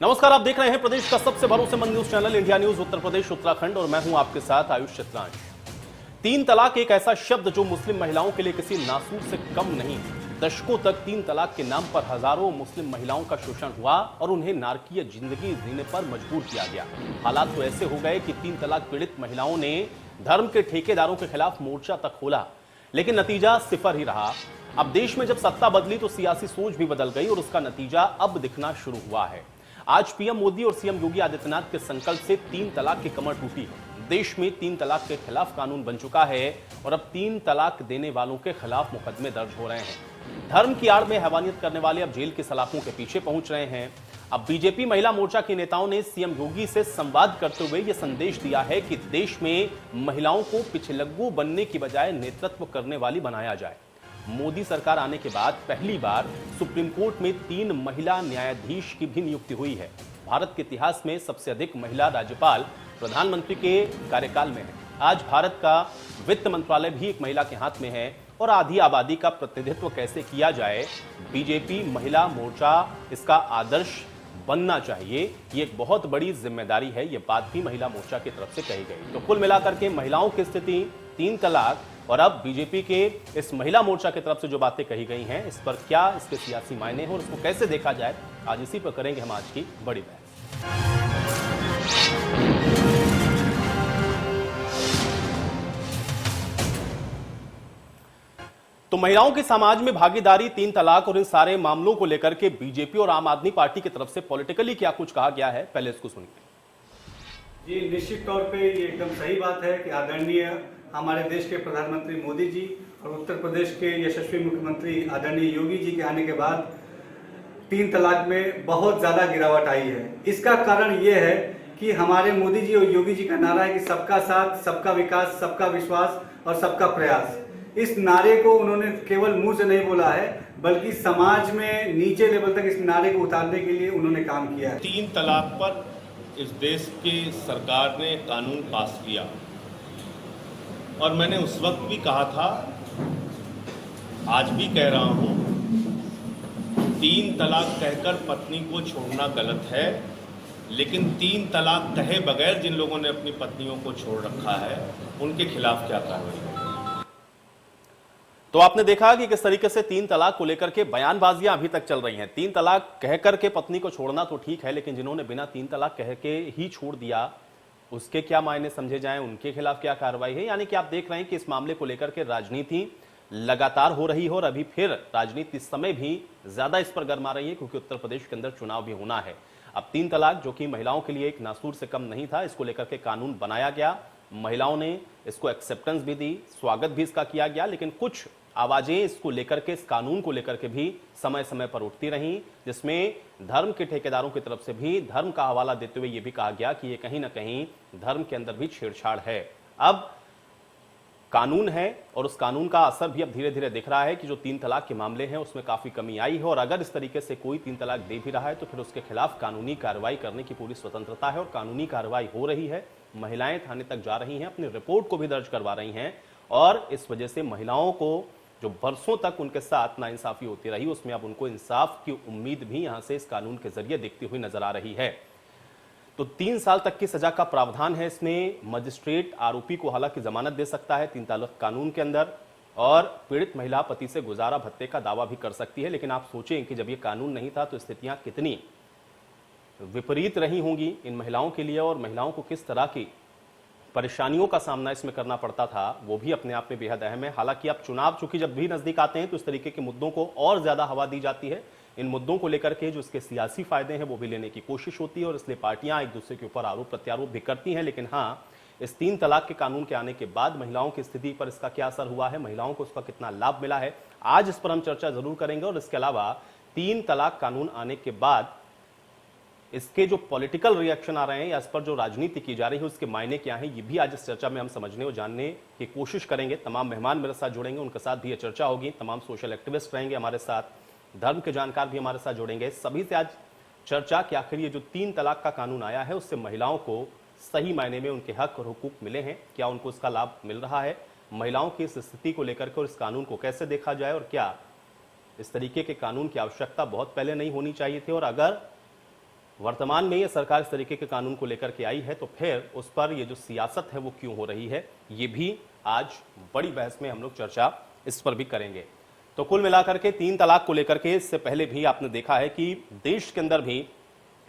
नमस्कार, आप देख रहे हैं प्रदेश का सबसे भरोसेमंद news channel India news Uttar Pradesh Uttarakhand और मैं हूं आपके साथ आयुष चित्रांश। 3 तलाक एक ऐसा शब्द जो मुस्लिम महिलाओं के लिए किसी नासूर से कम नहीं। दशकों तक 3 तलाक के नाम पर हजारों मुस्लिम महिलाओं का शोषण हुआ और उन्हें नारकीय जिंदगी जीने पर मजबूर किया गया। हालात तो ऐसे हो गए कि 3 तलाक पीड़ित महिलाओं ने धर्म के ठेकेदारों के खिलाफ मोर्चा तक खोला, लेकिन नतीजा सिफर ही रहा। अब देश में जब सत्ता बदली तो सियासी सोच भी बदल गई और उसका नतीजा अब दिखना शुरू हुआ है। आज पीएम मोदी और सीएम योगी आदित्यनाथ के संकल्प से 3 तलाक की कमर टूटी है। देश में 3 तलाक के खिलाफ कानून बन चुका है और अब 3 तलाक देने वालों के खिलाफ मुकदमे दर्ज हो रहे हैं। धर्म की आड़ में हैवानियत करने वाले अब जेल की सलाखों के पीछे पहुंच रहे हैं। अब बीजेपी महिला मोर्चा के नेताओं ने सीएम योगी से संवाद करते हुए यह संदेश दिया है कि देश में महिलाओं को पिछलग्गू बनने की बजाय नेतृत्व करने वाली बनाया जाए। मोदी सरकार आने के बाद पहली बार सुप्रीम कोर्ट में 3 महिला न्यायाधीश की भी नियुक्ति हुई है। भारत के इतिहास में सबसे अधिक महिला राज्यपाल प्रधानमंत्री के कार्यकाल में है। आज भारत का वित्त मंत्रालय भी एक महिला के हाथ में है और आधी आबादी का प्रतिनिधित्व कैसे किया जाए, बीजेपी महिला मोर्चा इसका आदर्श बनना चाहिए। ये एक बहुत बड़ी जिम्मेदारी है, ये बात भी महिला मोर्चा की तरफ से कही गई। तो कुल मिलाकर के महिलाओं की स्थिति, 3 तलाक और अब बीजेपी के इस महिला मोर्चा की तरफ से जो बातें कही गई हैं, इस पर क्या इसके सियासी मायने हैं और इसको कैसे देखा जाए, आज इसी पर करेंगे हम आज की बड़ी बहस। तो महिलाओं के समाज में भागीदारी, 3 तलाक और इन सारे मामलों को लेकर के बीजेपी और आम आदमी पार्टी की तरफ से पॉलिटिकली क्या कुछ कहा गया है, पहले इसको सुनिए। जी, निश्चित तौर पे ये एकदम सही बात है कि आदरणीय हमारे देश के प्रधानमंत्री मोदी जी और उत्तर प्रदेश के यशस्वी मुख्यमंत्री आदरणीय योगी जी के आने के बाद 3 तलाक में बहुत ज़्यादा गिरावट आई है। इसका कारण ये है कि हमारे मोदी जी और योगी जी का नारा है कि सबका साथ, सबका विकास, सबका विश्वास और सबका प्रयास। इस नारे को उन्होंने केवल मुंह से नहीं बोला है, बल्कि समाज में नीचे लेवल तक इस नारे को उतारने के लिए उन्होंने काम किया है। 3 तलाक पर इस देश की सरकार ने कानून पास किया और मैंने उस वक्त भी कहा था, आज भी कह रहा हूं, 3 तलाक कहकर पत्नी को छोड़ना गलत है, लेकिन 3 तलाक कहे बगैर जिन लोगों ने अपनी पत्नियों को छोड़ रखा है उनके खिलाफ क्या कार्रवाई है। तो आपने देखा कि किस तरीके से 3 तलाक को लेकर के बयानबाजियां अभी तक चल रही हैं। 3 तलाक कहकर के पत्नी को छोड़ना तो ठीक है, लेकिन जिन्होंने बिना 3 तलाक कह के ही छोड़ दिया उसके क्या मायने समझे जाएं, उनके खिलाफ क्या कार्रवाई है। यानी कि आप देख रहे हैं कि इस मामले को लेकर के राजनीति लगातार हो रही है और अभी फिर राजनीति इस समय भी ज्यादा इस पर गरमा रही है, क्योंकि उत्तर प्रदेश के अंदर चुनाव भी होना है। अब 3 तलाक जो कि महिलाओं के लिए एक नासूर से कम नहीं था, इसको लेकर के कानून बनाया गया, महिलाओं ने इसको एक्सेप्टेंस भी दी, स्वागत भी इसका किया गया, लेकिन कुछ आवाजें इसको लेकर के, इस कानून को लेकर के भी समय समय पर उठती रहीं, जिसमें धर्म के ठेकेदारों की तरफ से भी धर्म का हवाला देते हुए यह भी कहा गया कि यह कहीं ना कहीं धर्म के अंदर भी छेड़छाड़ है। अब कानून है और उस कानून का असर भी अब धीरे धीरे दिख रहा है कि जो 3 तलाक के मामले हैं उसमें काफी कमी आई है और अगर इस तरीके से कोई 3 तलाक दे भी रहा है तो फिर उसके खिलाफ कानूनी कार्रवाई करने की पूरी स्वतंत्रता है और कानूनी कार्रवाई हो रही है। महिलाएं थाने तक जा रही हैं, अपनी रिपोर्ट को भी दर्ज करवा रही हैं और इस वजह से महिलाओं को जो बरसों तक उनके साथ नाइंसाफी होती रही उसमें अब उनको इंसाफ की उम्मीद भी यहां से इस कानून के जरिए दिखती हुई नजर आ रही है। तो 3 साल तक की सजा का प्रावधान है इसमें। मजिस्ट्रेट आरोपी को हालांकि जमानत दे सकता है 3 तलाक कानून के अंदर और पीड़ित महिला पति से गुजारा भत्ते का दावा भी कर सकती है। लेकिन आप सोचें कि जब ये कानून नहीं था तो स्थितियां कितनी विपरीत रही होंगी इन महिलाओं के लिए और महिलाओं को किस तरह की परेशानियों का सामना इसमें करना पड़ता था, वो भी अपने आप में बेहद अहम है। हालांकि अब चुनाव चूंकि जब भी नजदीक आते हैं तो इस तरीके के मुद्दों को और ज्यादा हवा दी जाती है। इन मुद्दों को लेकर के जो इसके सियासी फायदे हैं वो भी लेने की कोशिश होती है और इसलिए पार्टियां एक दूसरे के ऊपर आरोप प्रत्यारोप भी करती हैं। लेकिन हाँ, इस 3 तलाक के कानून के आने के बाद महिलाओं की स्थिति पर इसका क्या असर हुआ है, महिलाओं को उसका कितना लाभ मिला है, आज इस पर हम चर्चा जरूर करेंगे। और इसके अलावा 3 तलाक कानून आने के बाद इसके जो पॉलिटिकल रिएक्शन आ रहे हैं या इस पर जो राजनीति की जा रही है उसके मायने क्या हैं, ये भी आज इस चर्चा में हम समझने और जानने की कोशिश करेंगे। तमाम मेहमान मेरे साथ जुड़ेंगे, उनके साथ भी ये चर्चा होगी। तमाम सोशल एक्टिविस्ट रहेंगे हमारे साथ, धर्म के जानकार भी हमारे साथ जुड़ेंगे। सभी से आज चर्चा कि आखिर ये जो 3 तलाक का कानून आया है उससे महिलाओं को सही मायने में उनके हक और हुकूक मिले हैं, क्या उनको इसका लाभ मिल रहा है, महिलाओं की इस स्थिति को लेकर के और इस कानून को कैसे देखा जाए और क्या इस तरीके के कानून की आवश्यकता बहुत पहले नहीं होनी चाहिए थी और अगर वर्तमान में ये सरकार इस तरीके के कानून को लेकर के आई है, तो फिर उस पर ये जो सियासत है वो क्यों हो रही है, ये भी आज बड़ी बहस में हम लोग चर्चा इस पर भी करेंगे। तो कुल मिलाकर के 3 तलाक को लेकर के इससे पहले भी आपने देखा है कि देश के अंदर भी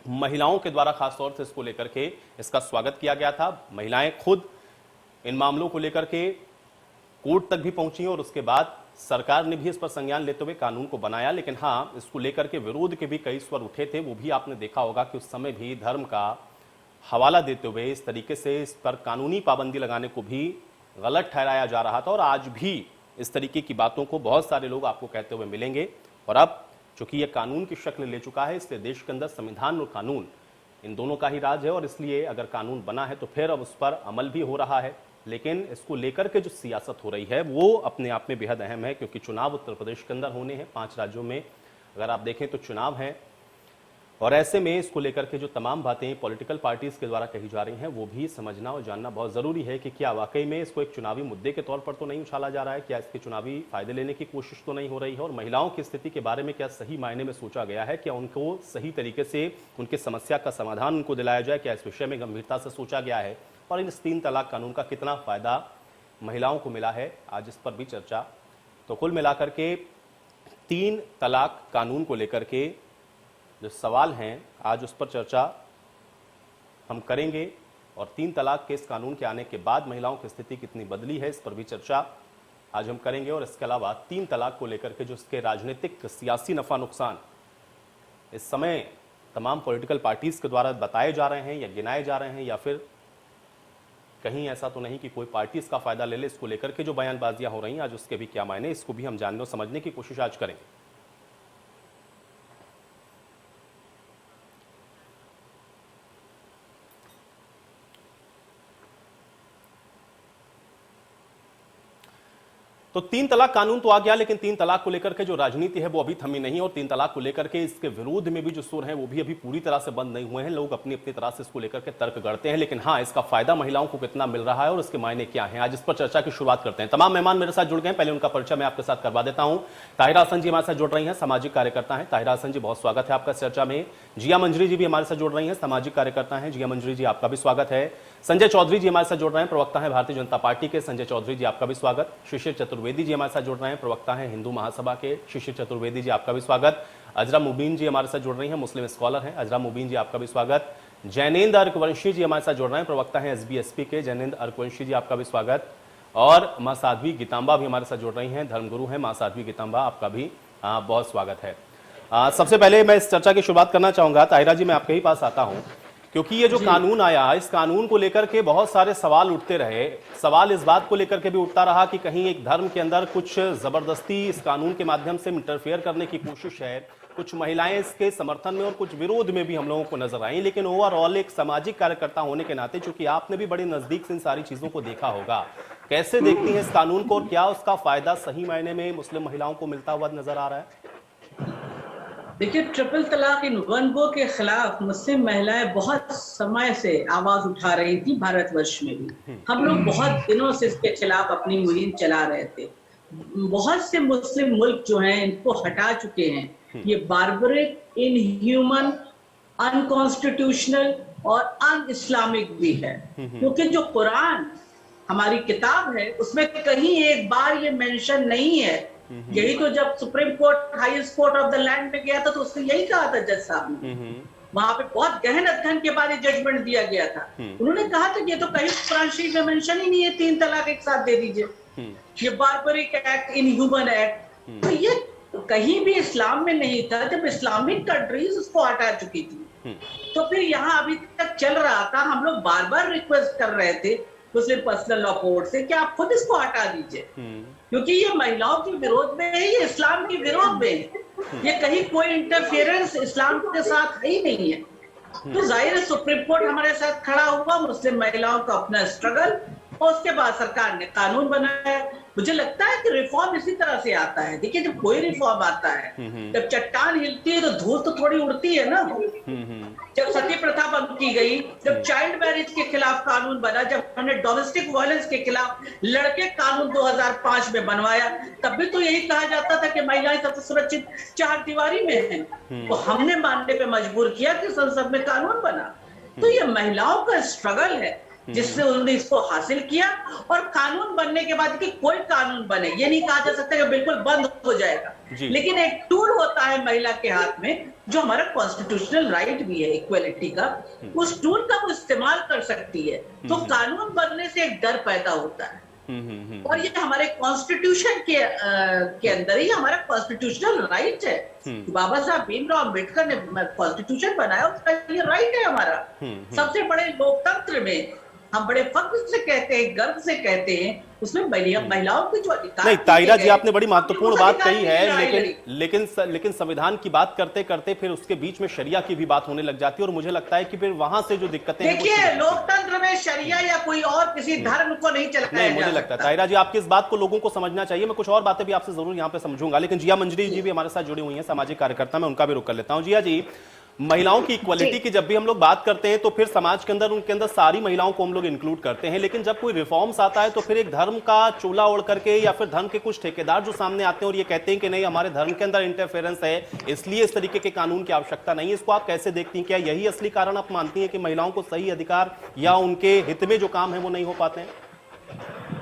महिलाओं के द्वारा खासतौर से इसको लेकर के इसका स्वागत किया गया था। महिलाएं खुद इन मामलों को लेकर के कोर्ट तक भी पहुंची और उसके बाद सरकार ने भी इस पर संज्ञान लेते हुए कानून को बनाया। लेकिन हाँ, इसको लेकर के विरोध के भी कई स्वर उठे थे। वो भी आपने देखा होगा कि उस समय भी धर्म का हवाला देते हुए इस तरीके से इस पर कानूनी पाबंदी लगाने को भी गलत ठहराया जा रहा था। और आज भी इस तरीके की बातों को बहुत सारे लोग आपको कहते हुए मिलेंगे। और अब चूंकि यह कानून की शक्ल ले चुका है, इसलिए देश के अंदर संविधान और कानून इन दोनों का ही राज है। और इसलिए अगर कानून बना है तो फिर अब उस पर अमल भी हो रहा है। लेकिन इसको लेकर के जो सियासत हो रही है वो अपने आप में बेहद अहम है, क्योंकि चुनाव उत्तर प्रदेश के अंदर होने हैं। 5 राज्यों में अगर आप देखें तो चुनाव हैं, और ऐसे में इसको लेकर के जो तमाम बातें पॉलिटिकल पार्टीज के द्वारा कही जा रही हैं वो भी समझना और जानना बहुत जरूरी है कि क्या वाकई में इसको एक चुनावी मुद्दे के तौर पर तो नहीं उछाला जा रहा है, क्या इसके चुनावी फायदे लेने की कोशिश तो नहीं हो रही है, और महिलाओं की स्थिति के बारे में क्या सही मायने में सोचा गया है, क्या उनको सही तरीके से उनकी समस्या का समाधान उनको दिलाया जाए, क्या इस विषय में गंभीरता से सोचा गया है, और इस 3 तलाक कानून का कितना फायदा महिलाओं को मिला है, आज इस पर भी चर्चा। तो कुल मिलाकर के 3 तलाक कानून को लेकर के जो सवाल हैं आज उस पर चर्चा हम करेंगे, और 3 तलाक के इस कानून के आने के बाद महिलाओं की स्थिति कितनी बदली है इस पर भी चर्चा आज हम करेंगे। और इसके अलावा 3 तलाक को लेकर के जो इसके राजनीतिक सियासी नफा नुकसान इस समय तमाम पॉलिटिकल पार्टीज के द्वारा बताए जा रहे हैं या गिनाए जा रहे हैं, या फिर कहीं ऐसा तो नहीं कि कोई पार्टी इसका फायदा ले ले, इसको लेकर के जो बयानबाजियां हो रही हैं आज उसके भी क्या मायने, इसको भी हम जानने और समझने की कोशिश आज करेंगे। तो 3 तलाक कानून तो आ गया, लेकिन 3 तलाक को लेकर के जो राजनीति है वो अभी थमी नहीं, और 3 तलाक को लेकर के इसके विरोध में भी जो सुर हैं वो भी अभी पूरी तरह से बंद नहीं हुए हैं। लोग अपनी अपनी तरह से इसको लेकर के तर्क गढ़ते हैं, लेकिन हाँ, इसका फायदा महिलाओं को कितना मिल रहा है और इसके मायने क्या हैं, आज इस पर चर्चा की शुरुआत करते हैं। तमाम मेहमान मेरे साथ जुड़ गए हैं, पहले उनका परिचय मैं आपके साथ करवा देता हूं। ताहिरा हसन जी हमारे साथ जुड़ रही हैं, सामाजिक कार्यकर्ता हैं। ताहिरा हसन जी, बहुत स्वागत है आपका चर्चा में। जिया मंजरी जी भी हमारे साथ जुड़ रही हैं, सामाजिक कार्यकर्ता हैं। जिया मंजरी जी, आपका भी स्वागत है। संजय चौधरी जी हमारे साथ जुड़ रहे हैं, प्रवक्ता हैं भारतीय जनता पार्टी के। संजय चौधरी जी, आपका भी स्वागत। शिशिर चतुर्वेदी जी हमारे साथ जुड़ रहे हैं, प्रवक्ता हैं हिंदू महासभा के। शिशिर चतुर्वेदी जी, आपका भी स्वागत। अजरा मुबीन जी हमारे साथ जुड़ रही हैं, मुस्लिम स्कॉलर हैं। अजरा मुबीन जी, आपका भी स्वागत। जैनेंद्र अर्कवंशी जी हमारे साथ जुड़ रहे हैं, प्रवक्ता हैं एसबीएसपी के। जैनेंद्र अर्कवंशी जी, आपका भी स्वागत। और मां साध्वी गीतांबा भी हमारे साथ जुड़ रही हैं, धर्मगुरु हैं मां साध्वी गीतांबा, आपका भी बहुत स्वागत है। सबसे पहले मैं इस चर्चा की शुरुआत करना चाहूंगा, ताहिरा जी मैं आपके ही पास आता हूं, क्योंकि ये जो कानून आया, इस कानून को लेकर के बहुत सारे सवाल उठते रहे। सवाल इस बात को लेकर के भी उठता रहा कि कहीं एक धर्म के अंदर कुछ जबरदस्ती इस कानून के माध्यम से इंटरफेयर करने की कोशिश है। कुछ महिलाएं इसके समर्थन में और कुछ विरोध में भी हम लोगों को नजर आई। लेकिन ओवरऑल एक सामाजिक कार्यकर्ता होने के नाते, चूंकि आपने भी बड़े नजदीक से इन सारी चीजों को देखा होगा, कैसे देखती हैं इस कानून को, और क्या उसका फायदा सही मायने में मुस्लिम महिलाओं को मिलता हुआ नजर आ रहा है? देखिए, ट्रिपल तलाक इन वन गो के खिलाफ मुस्लिम महिलाएं बहुत समय से आवाज उठा रही थी, भारतवर्ष में भी। हम लोग बहुत दिनों से इसके खिलाफ अपनी मुहिम चला रहे थे। बहुत से मुस्लिम मुल्क जो हैं इनको हटा चुके हैं। ये बार्बरिक, इनह्यूमन, अनकॉन्स्टिट्यूशनल और अन इस्लामिक भी है, क्योंकि जो कुरान हमारी किताब है उसमें कहीं एक बार ये मेंशन नहीं है। यही तो जब supreme court, highest court of the land में गया था तो उसने यही कहा था जज साहब ने, वहां पे बहुत गहन अध्ययन के बाद जजमेंट दिया गया था। उन्होंने कहा था ये तो कहीं कुरान शरीफ में मेंशन ही नहीं है, 3 तलाक एक साथ दे दीजिए। ये बार्बरिक एक्ट, इनह्यूमन एक्ट, तो ये कहीं भी इस्लाम में नहीं था जब इस्लामिक कंट्रीज उसको हटा चुकी थी। तो फिर यहाँ अभी तक चल रहा था। हम लोग बार बार रिक्वेस्ट कर रहे थे मुस्लिम पर्सनल लॉ कोर्ट से कि आप खुद इसको हटा दीजिए, क्योंकि ये महिलाओं के विरोध में है, ये इस्लाम के विरोध में है। ये कहीं कोई इंटरफेरेंस इस्लाम के साथ है ही नहीं है। तो जाहिर है सुप्रीम कोर्ट हमारे साथ खड़ा हुआ, मुस्लिम महिलाओं का अपना स्ट्रगल, और उसके बाद सरकार ने कानून बनाया। मुझे लगता है कि रिफॉर्म इसी तरह से आता है। देखिए, जब कोई रिफॉर्म आता है, जब चट्टान हिलती है तो धूल तो थोड़ी उड़ती है ना। जब सती प्रथा बंद की गई, जब चाइल्ड मैरिज के खिलाफ कानून बना, जब हमने डोमेस्टिक वायलेंस के खिलाफ लड़के कानून 2005 में बनवाया, तब भी तो यही कहा जाता था कि महिलाएं सबसे सुरक्षित चार दीवारी में हैं। तो हमने मानने पे मजबूर किया कि संसद में कानून बना। तो ये महिलाओं का स्ट्रगल है जिससे उन्होंने इसको हासिल किया। और कानून बनने के बाद कि कोई कानून बने, ये नहीं कहा जा सकता कि बिल्कुल बंद हो जाएगा, लेकिन एक टूल होता है महिला के हाथ में, जो हमारा कॉन्स्टिट्यूशनल राइट भी है इक्वलिटी का, उस टूल का वो इस्तेमाल कर सकती है। तो कानून बनने से एक डर पैदा होता है। और ये हमारे कॉन्स्टिट्यूशन के अंदर ही हमारा कॉन्स्टिट्यूशनल राइट है। बाबा साहब भीमराव अम्बेडकर ने कॉन्स्टिट्यूशन बनाया, उसका ये राइट है हमारा। सबसे बड़े लोकतंत्र में हम बड़े फख्र से कहते हैं, गर्व से कहते हैं, उसमें महिलाओं की जो अधिकार। नहीं ताहिरा जी, आपने बड़ी महत्वपूर्ण बात कही है, लेकिन संविधान की बात करते करते फिर उसके बीच में शरिया की भी बात होने लग जाती है, और मुझे लगता है कि फिर वहां से जो दिक्कतें हैं, देखिए, लोकतंत्र में शरिया या कोई और किसी धर्म को नहीं चलाया नहीं, मुझे लगता है ताहिरा जी आपकी इस बात को लोगों को समझना चाहिए। मैं कुछ और बातें भी आपसे जरूर यहाँ पे समझूंगा, लेकिन जिया मंजरी जी भी हमारे साथ जुड़ी हुई है, सामाजिक कार्यकर्ता, मैं उनका भी रुख कर लेता हूँ। जिया जी, महिलाओं की इक्वलिटी की जब भी हम लोग बात करते हैं तो फिर समाज के अंदर उनके अंदर सारी महिलाओं को हम लोग इंक्लूड करते हैं, लेकिन जब कोई रिफॉर्म्स आता है तो फिर एक धर्म का चोला ओढ़ करके या फिर धर्म के कुछ ठेकेदार जो सामने आते हैं और ये कहते हैं कि नहीं, हमारे धर्म के अंदर इंटरफेरेंस है, इसलिए इस तरीके के कानून की आवश्यकता नहीं है। इसको आप कैसे देखती हैं? क्या यही असली कारण आप मानती हैं कि महिलाओं को सही अधिकार या उनके हित में जो काम है वो नहीं हो पाते हैं?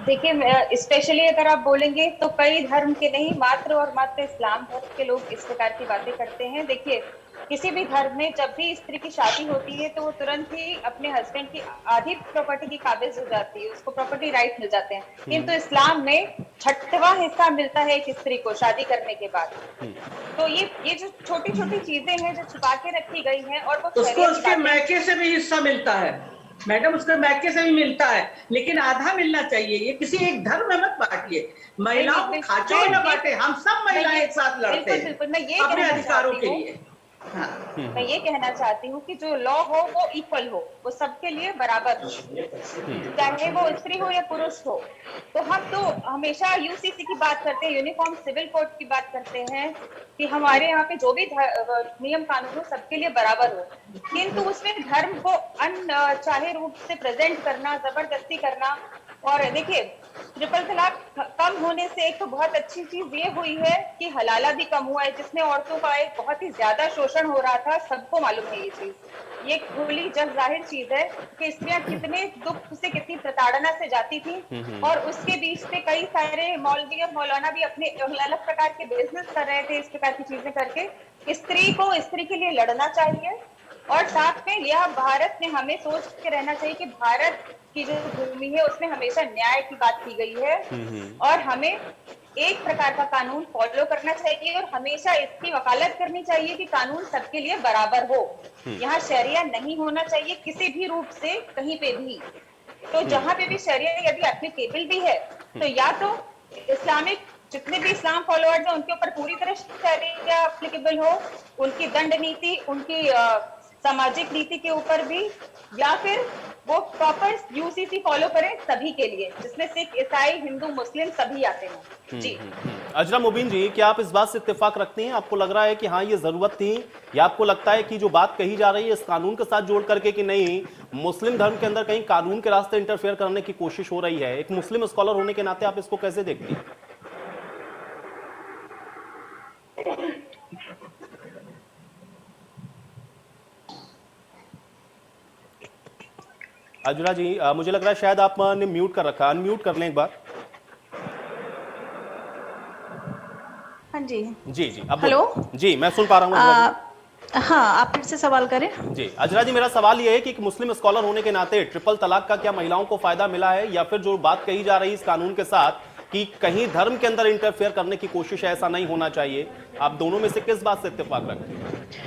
देखिए, स्पेशली अगर आप बोलेंगे तो कई धर्म के नहीं, मात्र और मात्र इस्लाम धर्म के लोग इस प्रकार की बातें करते हैं। देखिए, किसी भी धर्म में जब भी स्त्री की शादी होती है तो वो तुरंत ही अपने हस्बैंड की आधी प्रॉपर्टी की काबिज हो जाती है, उसको प्रॉपर्टी राइट मिल जाते हैं। किंतु इस्लाम में 6वां हिस्सा मिलता है एक स्त्री को शादी करने के बाद। तो ये जो छोटी छोटी चीजें हैं जो छुपा के रखी गई हैं, और वो उसको उसके मैके से भी हिस्सा मिलता है मैडम, उसके मैके से भी मिलता है, लेकिन आधा मिलना चाहिए। ये किसी एक धर्म में मत बांटिए, महिलाओं को खाचों में न बांटे। हम सब महिलाएं एक साथ लड़ते हैं अपने अधिकारों के लिए। हाँ। मैं ये कहना चाहती हूँ कि जो लॉ हो वो इक्वल हो, वो सबके लिए बराबर हो, चाहे वो स्त्री हो या पुरुष हो। तो हम तो हमेशा यूसीसी की बात करते हैं, यूनिफॉर्म सिविल कोड की बात करते हैं कि हमारे यहाँ पे जो भी नियम कानून हो सबके लिए बराबर हो, किंतु उसमें धर्म को अनचाहे रूप से प्रेजेंट करना, जबरदस्ती करना। और देखिए, ट्रिपल तलाक कम होने से एक तो बहुत अच्छी चीज ये हुई है कि हलाला भी कम हुआ है, जिसमें औरतों का एक बहुत ही ज्यादा शोषण हो रहा था, सबको मालूम है ये चीज। ये खुली जग जाहिर चीज है कि स्त्रियां कितने दुख से, कितनी प्रताड़ना से जाती थी, और उसके बीच में कई सारे मौलवी और मौलाना भी अपने अलग प्रकार के बिजनेस कर रहे थे। इस प्रकार की चीजें करके स्त्री को स्त्री के लिए लड़ना चाहिए, और साथ में यह भारत में हमें सोच के रहना चाहिए कि भारत की जो भूमि है उसमें हमेशा न्याय की बात की गई है, और हमें एक प्रकार का कानून फॉलो करना चाहिए, और हमेशा इसकी वकालत करनी चाहिए कि कानून सबके लिए बराबर हो। यहाँ शरिया नहीं होना चाहिए किसी भी रूप से, कहीं पे भी। तो जहाँ पे भी शरिया यदि एप्लीकेबल भी है तो या तो इस्लामिक जितने भी इस्लाम फॉलोअर्स हैं उनके ऊपर पूरी तरह शरिया एप्लीकेबल हो, उनकी दंड नीति, उनकी सामाजिक नीति के ऊपर भी, या फिर वो प्रॉपर यूसीसी फॉलो करें सभी के लिए, जिसमें सिख, ईसाई, हिंदू, मुस्लिम सभी आते हैं। जी अजरा मुबीन जी, क्या आप इस बात से इत्तेफाक रखते हैं? आपको लग रहा है कि हाँ ये जरूरत थी, या आपको लगता है कि जो बात कही जा रही है इस कानून के साथ जोड़ करके कि नहीं, मुस्लिम धर्म के अंदर कहीं कानून के रास्ते इंटरफेयर करने की कोशिश हो रही है? एक मुस्लिम स्कॉलर होने के नाते आप इसको कैसे देखती हैं? अजरा जी, मुझे लग रहा है शायद आपने म्यूट कर रखा, अनम्यूट कर लें एक बार। हाँ जी जी जी, अब हेलो जी, मैं सुन पा रहा हूँ। हाँ, आप फिर से सवाल करें। जी अजरा जी, मेरा सवाल यह है कि एक मुस्लिम स्कॉलर होने के नाते ट्रिपल तलाक का क्या महिलाओं को फायदा मिला है, या फिर जो बात कही जा रही है इस कानून के साथ कि कहीं धर्म के अंदर इंटरफेयर करने की कोशिश है, ऐसा नहीं होना चाहिए, आप दोनों में से किस बात से इत्तेफाक रखते हैं?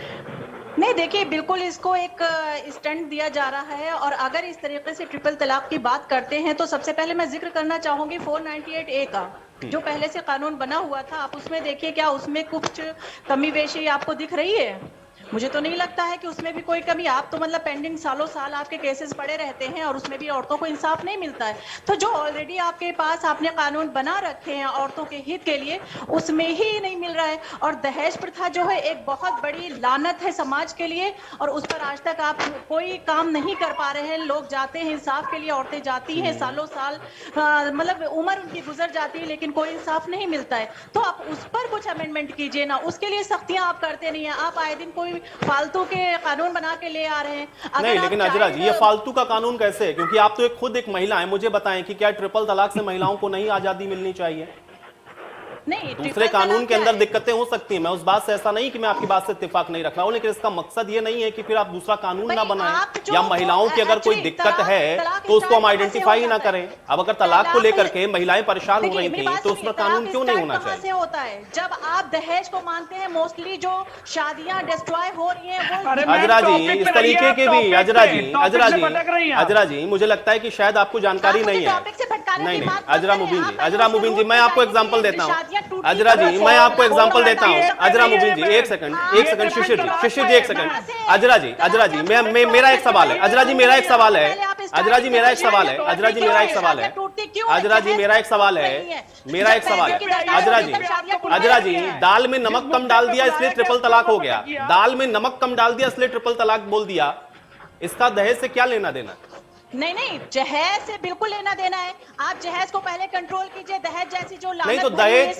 नहीं, देखिए, बिल्कुल इसको एक स्टंट दिया जा रहा है, और अगर इस तरीके से ट्रिपल तलाक की बात करते हैं तो सबसे पहले मैं जिक्र करना चाहूंगी 498A का, जो पहले से कानून बना हुआ था। आप उसमें देखिए, क्या उसमें कुछ कमी बेशी आपको दिख रही है? मुझे तो नहीं लगता है कि उसमें भी कोई कमी, आप तो मतलब पेंडिंग सालों साल आपके केसेस पड़े रहते हैं और उसमें भी औरतों को इंसाफ नहीं मिलता है। तो जो ऑलरेडी आपके पास आपने कानून बना रखे हैं औरतों के हित के लिए, उसमें ही नहीं मिल रहा है। और दहेज प्रथा जो है एक बहुत बड़ी लानत है समाज के लिए, और उस पर आज तक आप कोई काम नहीं कर पा रहे हैं। लोग जाते हैं इंसाफ के लिए, औरतें जाती हैं सालों साल, मतलब उम्र उनकी गुजर जाती है, लेकिन कोई इंसाफ नहीं मिलता है। तो आप उस पर कुछ अमेंडमेंट कीजिए ना, उसके लिए सख्तियां आप करते नहीं है। आप आए दिन कोई फालतू के कानून बना के ले आ रहे हैं। नहीं, लेकिन अजरा जी, ये फालतू का कानून कैसे है? क्योंकि आप तो खुद एक महिला है, मुझे बताएं कि क्या ट्रिपल तलाक से महिलाओं को नहीं आजादी मिलनी चाहिए? नहीं, दूसरे कानून के अंदर दिक्कतें हो सकती हैं, मैं उस बात से ऐसा नहीं कि मैं आपकी बात से इत्तेफाक नहीं रख रहा हूं, लेकिन इसका मकसद ये नहीं है कि फिर आप दूसरा कानून ना बनाएं, या महिलाओं की अगर कोई दिक्कत है तो उसको हम आइडेंटिफाई ही ना करें। अब अगर तलाक को लेकर के महिलाएं परेशान हो रही थी तो उस पर कानून क्यों नहीं होना चाहिए? होता है जब आप दहेज को मानते हैं, मोस्टली जो शादियां डिस्ट्रॉय हो रही हैं वो अजरा जी, इस तरीके के भी अजरा जी मुझे लगता है कि शायद आपको जानकारी नहीं है। नहीं, अजरा मुबीन जी, मैं आपको एग्जांपल देता हूं। अजरा जी, मैं आपको एग्जांपल देता हूं। अजरा मुबीन जी, एक सेकंड, शिशिर जी एक सेकंड। अजरा जी, मेरा एक सवाल है। अजरा जी मेरा एक सवाल है। अजरा जी मेरा एक सवाल है। अजरा जी, दाल में नमक कम डाल दिया इसलिए ट्रिपल तलाक हो गया। दाल में नमक कम डाल दिया इसलिए ट्रिपल तलाक बोल दिया। इसका दहेज से क्या लेना देना? नहीं, जहेज से बिल्कुल लेना देना है। आप जहेज को पहले कंट्रोल कीजिए। दहेज जैसी जो नहीं, तो दहेज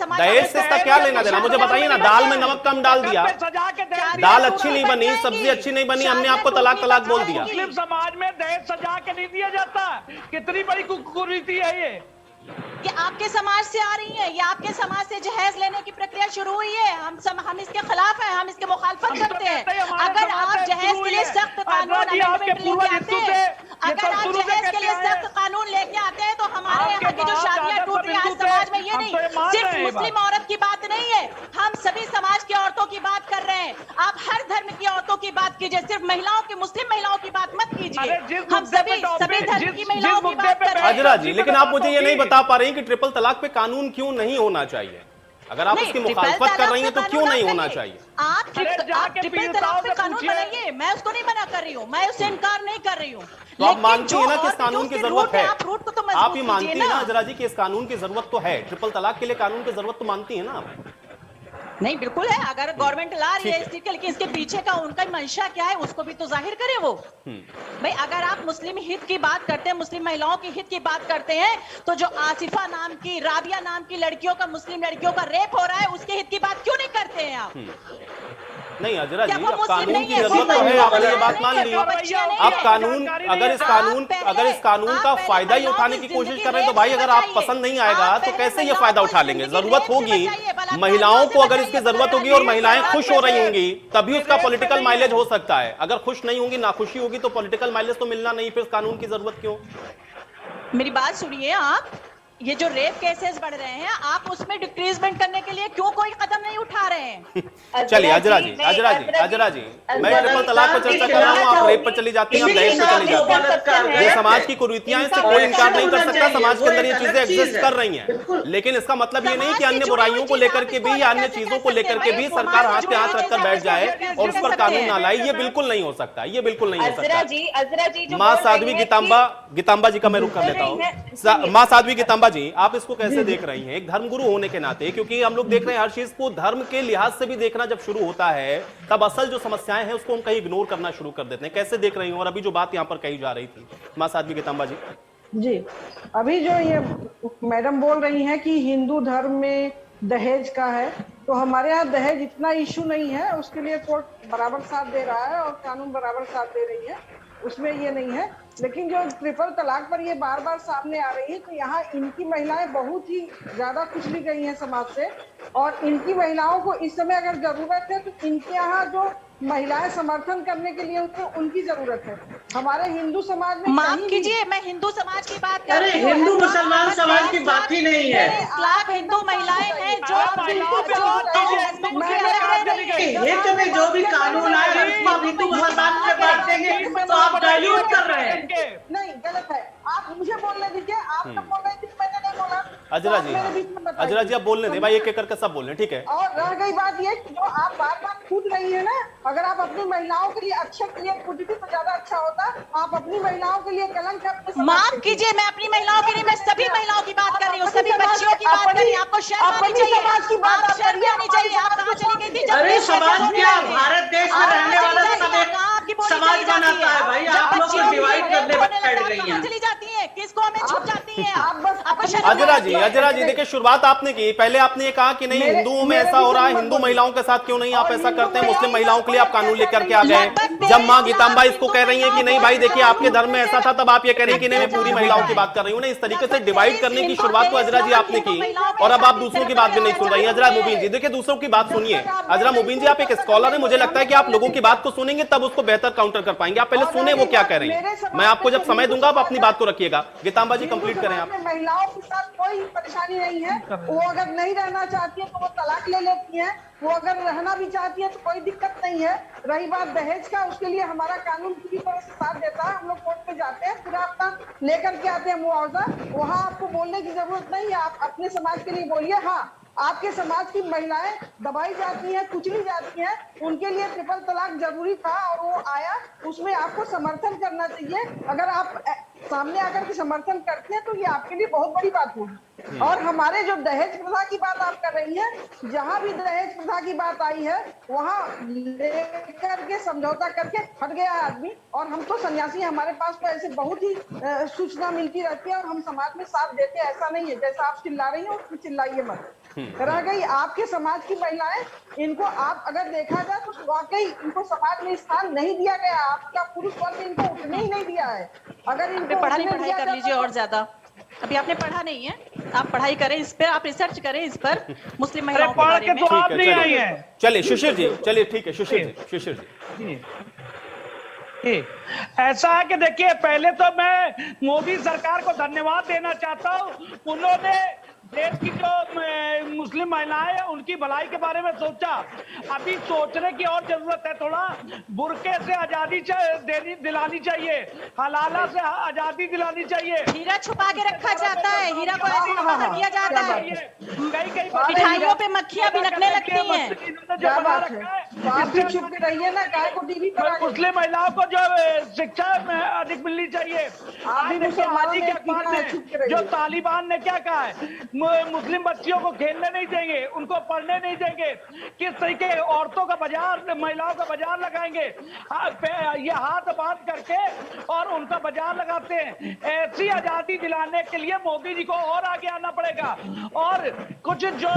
से इसका क्या लेना देना? मुझे बताइए ना। दाल में नमक कम डाल दिया, दाल अच्छी नहीं बनी, सब्जी अच्छी नहीं बनी, हमने आपको तलाक बोल दिया। मुस्लिम समाज में दहेज सजा के नहीं दिया जाता। कितनी बड़ी कुरीति है ये कि आपके समाज से आ रही है, या आपके समाज से जहेज लेने की प्रक्रिया शुरू हुई है। हम इसके खिलाफ हैं, हम इसके मुखालफत करते हैं। अगर आप जहेज के लिए सख्त कानून अमेंडमेंट लेके आते हैं, अगर आप जहेज के लिए सख्त कानून लेके आते हैं, तो हमारे यहाँ की जो शादियां टूट रही हैं आज समाज में, ये नहीं सिर्फ मुस्लिम औरत की बात नहीं है, हम सभी समाज की औरतों की बात कर रहे हैं। आप हर धर्म की औरतों की बात कीजिए, सिर्फ महिलाओं की, मुस्लिम महिलाओं की बात मत कीजिए। हम सभी धर्म की महिलाओं की बात कर रहे हैं। अजरा जी, लेकिन आप मुझे ये नहीं बता पा रही कि ट्रिपल तलाक पे कानून क्यों नहीं होना चाहिए? अगर आप इसकी मुखालफत कर रही हैं तो क्यों नहीं होना चाहिए? आप ट्रिपल तलाक पे कानून बनाइए, मैं उसको नहीं मना कर रही हूँ, मैं उससे इनकार नहीं कर रही हूँ। तो आप मानती है ना कि इस कानून की जरूरत है? आप ये मानती है ना अजरा जी कि इस कानून की जरूरत तो है? ट्रिपल तलाक के लिए कानून की जरूरत तो मानती है ना आप? नहीं, बिल्कुल है। अगर गवर्नमेंट ला रही है इस चीज के, लेकिन इसके पीछे का उनका मंशा क्या है उसको भी तो जाहिर करे वो। भाई, अगर आप मुस्लिम हित की बात करते हैं, मुस्लिम महिलाओं की हित की बात करते हैं, तो जो आसिफा नाम की, राबिया नाम की लड़कियों का, मुस्लिम लड़कियों का रेप हो रहा है, उसके हित की बात क्यों नहीं करते हैं आप? नहीं अजरा जी, अब कानून की जरूरत तो है, आपने ये बात मान ली। अब कानून, अगर इस कानून का फायदा ही उठाने की कोशिश कर रहे हैं तो भाई, अगर आप पसंद नहीं आएगा तो कैसे ये फायदा उठा लेंगे? जरूरत होगी महिलाओं को, अगर इसकी जरूरत होगी और महिलाएं खुश हो रही होंगी तभी उसका पॉलिटिकल माइलेज हो सकता है। अगर खुश नहीं होंगी, नाखुशी होगी, तो पॉलिटिकल माइलेज तो मिलना नहीं, फिर कानून की जरूरत क्यों? मेरी बात सुनिए आप। ये जो रेप केसेस बढ़ रहे हैं, आप उसमें डिक्रीजमेंट करने के लिए क्यों कोई कदम नहीं उठा रहे हैं? चलिए अजरा जी, मैं ट्रिपल तलाक पर चर्चा कर रहा हूँ, आप रेप पर चली जाती हैं, आप दहेज पर चली जाती हैं। ये समाज की कुरीतियां, इससे कोई इनकार नहीं कर सकता। समाज के अंदर ये चीजें एग्जिस्ट कर रही हैं, लेकिन इसका मतलब ये नहीं कि अन्य बुराइयों को लेकर के भी या अन्य चीजों को लेकर के भी सरकार हाथ पे हाथ रखकर बैठ जाए और उस पर कानून ना लाए। ये बिल्कुल नहीं हो सकता, ये बिल्कुल नहीं हो सकता। माँ साध्वी गीतांबा जी का मैं रुख कर लेता हूँ। माँ साध्वी गीतांबा जी, आप इसको कैसे देख रही हैं एक धर्मगुरु होने के नाते? क्योंकि हम लोग देख रहे हैं हर चीज को धर्म के लिहाज से भी देखना जब शुरू होता है, तब असल जो समस्याएं हैं उसको हम कहीं इग्नोर करना शुरू कर देते हैं। कैसे देख रही हैं? और अभी जो बात यहाँ पर कही जा रही थी माँ साध्वी गीतांबा जी, अभी जो ये मैडम बोल रही हैं कि हिंदू धर्म में दहेज का है, तो हमारे यहाँ दहेज इतना इशू नहीं है, उसके लिए कोर्ट बराबर साथ दे रहा है और कानून बराबर साथ दे रही है, उसमें ये नहीं है। लेकिन जो ट्रिपल तलाक पर ये बार बार सामने आ रही है, तो यहाँ इनकी महिलाएं बहुत ही ज्यादा कुचली गई हैं समाज से, और इनकी महिलाओं को इस समय अगर जरूरत है तो इनके यहाँ जो महिलाएं समर्थन करने के लिए उनकी जरूरत है। हमारे हिंदू समाज में, माफ कीजिए, मैं हिंदू समाज की बात कर रही हूँ। हिंदू मुसलमान समाज की बात ही नहीं है। लाख हिंदू महिलाएं हैं जो जो भी कानून आए उसको आप हिंदू मुसलमान में बात देंगे तो आप डाइल्यूट कर रहे हैं। नहीं, गलत है। आप मुझे बोलने दीजिए, आप तो बोल रहे थे, मैंने नहीं बोला। अजरा जी, मेरे बीच में बताइए। अजरा जी आप बोलने दे भाई, एक एक करके सब बोल रहे हैं, ठीक है। और रह गई बात ये कि जो आप बार बार कूद रही है ना, अगर आप अपनी महिलाओं के लिए अच्छे के लिए कूदती तो ज्यादा अच्छा होता। आप अपनी महिलाओं के लिए कलंक अपने समाज माफ के लिए। कीजिए, मैं अपनी महिलाओं के लिए, मैं सभी महिलाओं की बात कर रही हूँ, सभी बच्चियों की बात कर रही हूँ। आपको शर्म आनी अपनी चाहिए, समाज की बात आप आप शर्म करिए, आनी चाहिए। आप कहाँ चली गई थी जब अरे देश के समाज कानून क्या, बने थे? भारत देश में आप रहने कहाँ वाला चली सब जाती एक हैं? कहाँ आपकी बोली समाज चली जाती बनाता है भाई, जब आप लोग बच्चियों को की डिवाइड रेप करने होने पर लगता है, बैठ आप गई कहाँ हैं। चली जाती हैं? किसको हमें छुप जाती हैं? आप बस आपको शर्म अजरा आती जी, है? अजरा जी देखिए, शुरुआत आपने की, पहले आपने ये कहा कि नहीं मेरे- हिंदुओं में मेरे ऐसा हो भी रहा है, मत हिंदू बोलिए। महिलाओं के साथ क्यों नहीं आप और ऐसा हिंदू करते हैं, मुस्लिम महिलाओं महिलाओं के लिए आप का कानून लेकर के आ लगभग गए। लगभग जब माँ 23 गीतांबा लाख इसको कह रही है कि नहीं भाई देखिए आपके धर्म में ऐसा था, तब आप ये कह रही हैं कि नहीं मैं पूरी महिलाओं की बात कर रही हूँ। ना इस तरीके से डिवाइड करने की शुरुआत तो अजरा जी आपने की, और अब आप दूसरों की बात भी नहीं सुन रही हैं। अजरा मुबीन जी देखिए, दूसरों की बात सुनिए। अजरा मुबीन जी आप एक स्कॉलर हैं, मुझे लगता है कि आप लोगों की बात को सुनेंगे तब उसको बेहतर काउंटर कर पाएंगे। आप पहले सुने वो क्या कह रही हैं, मैं आपको जब समय दूंगा आप अपनी बात को रखिएगा। गीतांबा जी कंप्लीट करें आप। महिलाओं के साथ कोई परेशानी नहीं है। वो अगर नहीं रहना चाहती है तो वो तलाक ले लेती है। वो अगर रहना भी चाहती है तो कोई दिक्कत नहीं है। रही बात दहेज का, उसके लिए हमारा कानून पूरी तरह से साथ देता है। हम लोग कोर्ट पे जाते हैं, फिर अपना लेकर के आते हैं मुआवजा। वहाँ आपको बोलने की जरूरत नहीं है, आप अपने समाज के लिए बोलिए। हाँ, आपके समाज की महिलाएं दबाई जाती हैं, कुचली जाती हैं, उनके लिए ट्रिपल तलाक जरूरी था और वो आया, उसमें आपको समर्थन करना चाहिए। अगर आप सामने आकर के समर्थन करते हैं तो ये आपके लिए बहुत बड़ी बात होगी। और हमारे जो दहेज प्रथा की बात आप कर रही हैं, जहां भी दहेज प्रथा की बात आई है वहां लेकर के समझौता करके हट गया है आदमी। और हम तो सन्यासी, हमारे पास तो ऐसे बहुत ही सूचना मिलती रहती है और हम समाज में साथ देते हैं। ऐसा नहीं है जैसा आप चिल्ला रही हैं उसमें चिल्लाइए मत। रह गई आपके समाज की महिलाएं, इनको आप अगर देखा जाए तो वाकई इनको समाज में स्थान नहीं दिया गया। आपका पुरुष वर्ग इनको उठने ही नहीं दिया है। अगर इनको पढ़ाई उठने दिया कर लीजिए जाता और ज्यादा। अभी आपने पढ़ा नहीं है, आप पढ़ाई करें इस पर, आप रिसर्च करें इस पर, मुस्लिम महिलाओं के पढ़ बारे के में। तो आप ठीक नहीं है, आई चलिए। हैं। चलिए शिशिर जी, चलिए ठीक है, शिशिर जी। ऐसा है कि देखिए, पहले तो मैं मोदी सरकार को धन्यवाद देना चाहता हूँ। उन्होंने देश की जो मुस्लिम महिलाएं हैं उनकी भलाई के बारे में सोचा। अभी सोचने की और जरूरत है। थोड़ा बुरके से आजादी दिलानी चाहिए, हलाला से आजादी दिलानी चाहिए। हीरा छुपा के रखा जाता है, हीरा को ऐसे छुपा दिया जाता है। कई मिठाइयों पे मक्खियां भिनकने लगती हैं। क्या बात है, तो आप भी चुप के रहिए ना, गाय को टीवी पर आ गई। मुस्लिम महिलाओं को जो शिक्षा अधिक मिलनी चाहिए। अभी देखिए आज ही के अखबार में जो तालिबान ने क्या कहा है, मुस्लिम बच्चियों को खेलने नहीं देंगे, उनको पढ़ने नहीं देंगे, किस तरीके औरतों का बाजार, महिलाओं का बाजार लगाएंगे। ये हाथ बांध करके और उनका बाजार लगाते हैं। ऐसी आजादी दिलाने के लिए मोदी जी को और आगे आना पड़ेगा। और कुछ जो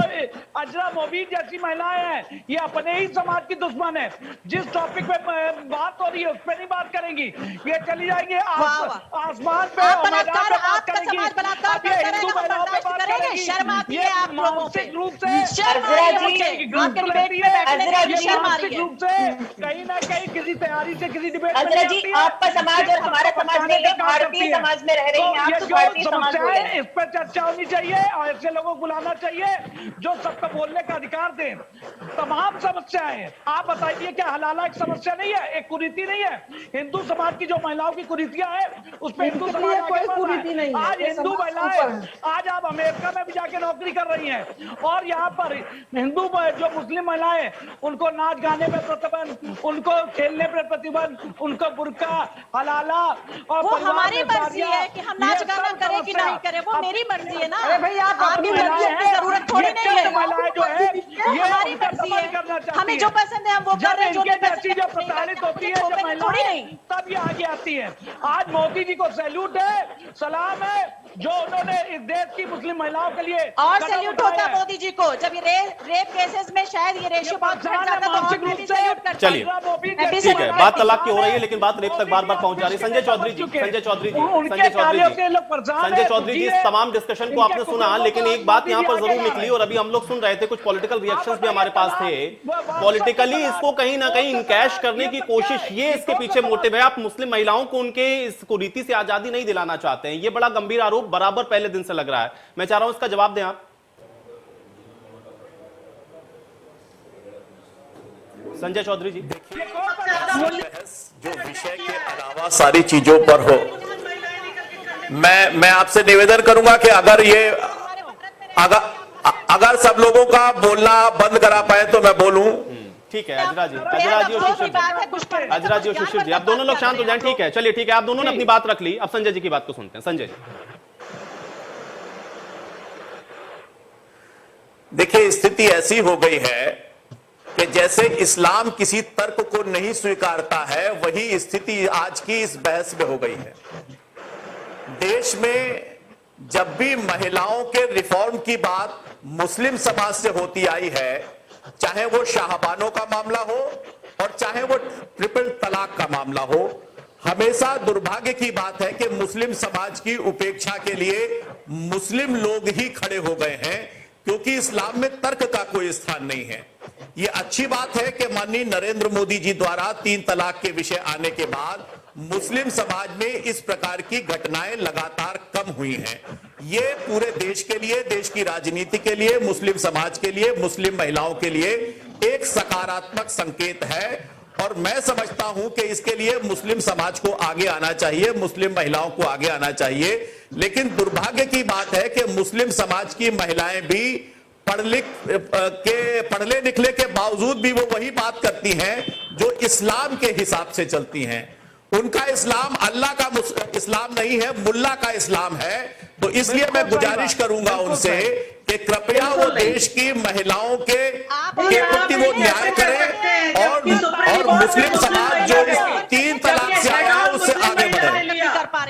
अजरा मोबीन जैसी महिलाएं हैं, ये अपने ही समाज की दुश्मन है। जिस टॉपिक पे बात हो रही है उस पर नहीं बात करेंगी, ये चली जाएंगे आसमान पे आप और मैदान पे बात आपका करेंगी। समाज बलात्कार अब ये करता हिंदू रहेगा, महिलाओं पे बर्दाश्त बात करेंगे? करेगी। शर्म आती ये है आप लोगों पे? मानसिक रूप से शर्म आ रही है मुझे, आपके डिबेट में बैठने ये की शर्म आ रही मानसिक है। रूप से कहीं ना कहीं किसी तैयारी से किसी डिबेट में अजरा जी, आती है। आपका समाज और हमारा समाज नहीं है, भारतीय समाज में रह रही हैं आप, ये तो जो भारतीय समाज समस्या बोले। है इस पर चर्चा होनी चाहिए और ऐसे लोगों को बुलाना चाहिए जो सबको बोलने का अधिकार दें। तमाम समस्याएं हैं। आप बताइए, क्या हलाला एक समस्या नहीं है, एक कुरीति नहीं है? हिंदू समाज की जो महिलाओं की कुरीतियां हैं उस पर हिंदू समाज आगे कोई बढ़ रहा कुरीति नहीं है। आज ये हिंदू समाज महिलाएं, ऊपर है। आज आप अमेरिका में भी जाके नौकरी कर रही हैं और यहाँ पर हिंदू जो मुस्लिम महिलाएं, उनको नाच गाने पे प्रतिबंध, उनको खेलने पे प्रतिबंध, उनको बुर्का, हलाला और वो परिवार हमारी में मर्जी शादियां, है कि हम नाच ये गाना सब करें कि समस्या। नहीं करें, वो मेरी मर्जी है ना। अरे भाई, आप आपकी अपनी मर्जी मर्जी की है, जरूरत थोड़ी ये नहीं है। चंद महिलाएं जो है ये हमारी उनका मर्जी दमन है, करना चाहती हमें जो पसंद है हम वो कर जब रहे हैं, जो इनके नहीं जैसी पसंद जो है हम नहीं प्रताड़ित करते। होती है मुझे जो थोपे महिलाएं थोड़ी नहीं। तब ये आगे आती है। आज मोदी जी को सैल्यूट है, सलाम है, जो उन्होंने इस देश की मुस्लिम महिलाओं के लिए और कदम सैल्यूट उठाए होता हैं। मोदी जी को, जब ये रेप केसेस में शायद ये रेशियो बहुत घट परेशान है जाता तो और मानसिक मैं रूप भी से। सैल्यूट करती। चलिए, मैं भी ठीक है, सैल्यूट बात करती। तलाक की हो रही है लेकिन बात रेप तक बार बार पहुंच जा रही है। संजय चौधरी जी, संजय चौधरी जी, इस तमाम डिस्कशन को आपने सुना, लेकिन एक बात यहाँ पर जरूर निकली और अभी हम लोग सुन रहे थे, कुछ पॉलिटिकल रिएक्शंस भी हमारे पास थे। पॉलिटिकली इसको कहीं ना कहीं इनकैश करने की कोशिश, ये इसके पीछे मोटिव है। आप मुस्लिम महिलाओं को उनके इस कुरीति से आजादी नहीं दिलाना चाहते हैं, ये बड़ा गंभीर आरोप बराबर पहले दिन से लग रहा है। मैं चाह रहा हूं इसका जवाब दें आप। संजय चौधरी जी, जो विषय के अलावा सारी चीजों पर हो, मैं आपसे निवेदन करूंगा कि अगर ये अगर सब लोगों का बोलना बंद करा पाए तो मैं बोलूं। ठीक है अजरा जी और शिशिर जी, अजरा जी और शिशिर जी, आप दोनों लोग शांत हो जाएं। ठीक है, चलिए ठीक है, आप दोनों ने अपनी बात रख ली। अब संजय जी की बात को सुनते हैं। संजय जी, देखिए, स्थिति ऐसी हो गई है कि जैसे इस्लाम किसी तर्क को नहीं स्वीकारता है, वही स्थिति आज की इस बहस में हो गई है। देश में जब भी महिलाओं के रिफॉर्म की बात मुस्लिम समाज से होती आई है, चाहे वो शाहबानों का मामला हो और चाहे वो ट्रिपल तलाक का मामला हो, हमेशा दुर्भाग्य की बात है कि मुस्लिम समाज की उपेक्षा के लिए मुस्लिम लोग ही खड़े हो गए हैं, क्योंकि इस्लाम में तर्क का कोई स्थान नहीं है। ये अच्छी बात है कि माननीय नरेंद्र मोदी जी द्वारा 3 तलाक के विषय आने के बाद मुस्लिम समाज में इस प्रकार की घटनाएं लगातार कम हुई हैं। ये पूरे देश के लिए, देश की राजनीति के लिए, मुस्लिम समाज के लिए, मुस्लिम महिलाओं के लिए एक सकारात्मक संकेत है और मैं समझता हूं कि इसके लिए मुस्लिम समाज को आगे आना चाहिए, मुस्लिम महिलाओं को आगे आना चाहिए। लेकिन दुर्भाग्य की बात है कि मुस्लिम समाज की महिलाएं भी पढ़ने लिखने के बावजूद भी वो वही बात करती हैं जो इस्लाम के हिसाब से चलती हैं। उनका इस्लाम अल्लाह का इस्लाम नहीं है, मुल्ला का इस्लाम है। तो इसलिए मैं गुजारिश करूंगा उनसे कि कृपया वो देश की महिलाओं के प्रति वो न्याय करें और मुस्लिम समाज जो इस 3 तलाक से आया है उससे आगे बढ़े।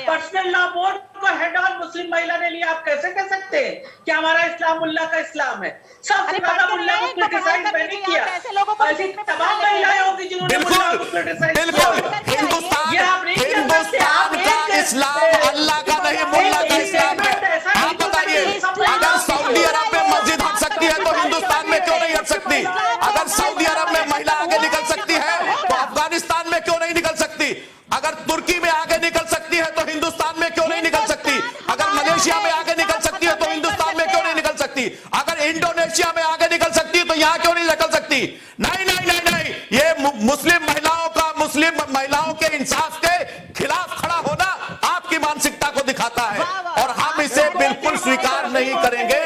पर्सनल लॉ बोर्ड को हेड ऑन मुस्लिम महिला ने लिया, आप कैसे कह सकते हैं कि हमारा इस्लाम मुल्ला का इस्लाम है? सबसे ज्यादा मुल्ला को क्रिटिसाइज मैंने किया, ऐसी तमाम महिलाएं होगी जिन्होंने मुल्ला को क्रिटिसाइज किया। हिंदुस्तान का इस्लाम अल्लाह का नहीं, मुल्ला का इस्लाम है। आप बताइए, अगर सऊदी अरब में मस्जिद हट सकती है तो हिंदुस्तान में क्यों नहीं हट सकती? अगर सऊदी अरब में महिला आगे निकल सकती है तो अफगानिस्तान में क्यों नहीं निकल सकती? अगर तुर्की में आगे निकल सकती है तो हिंदुस्तान में क्यों नहीं निकल सकती? अगर मलेशिया में आगे निकल सकती है तो हिंदुस्तान में क्यों नहीं निकल सकती? अगर इंडोनेशिया में आगे निकल सकती है तो यहां क्यों नहीं निकल सकती? नहीं नहीं नहीं नहीं, ये मुस्लिम महिलाओं के इंसाफ के खिलाफ खड़ा होना आपकी मानसिकता को दिखाता है और हम इसे बिल्कुल स्वीकार नहीं करेंगे।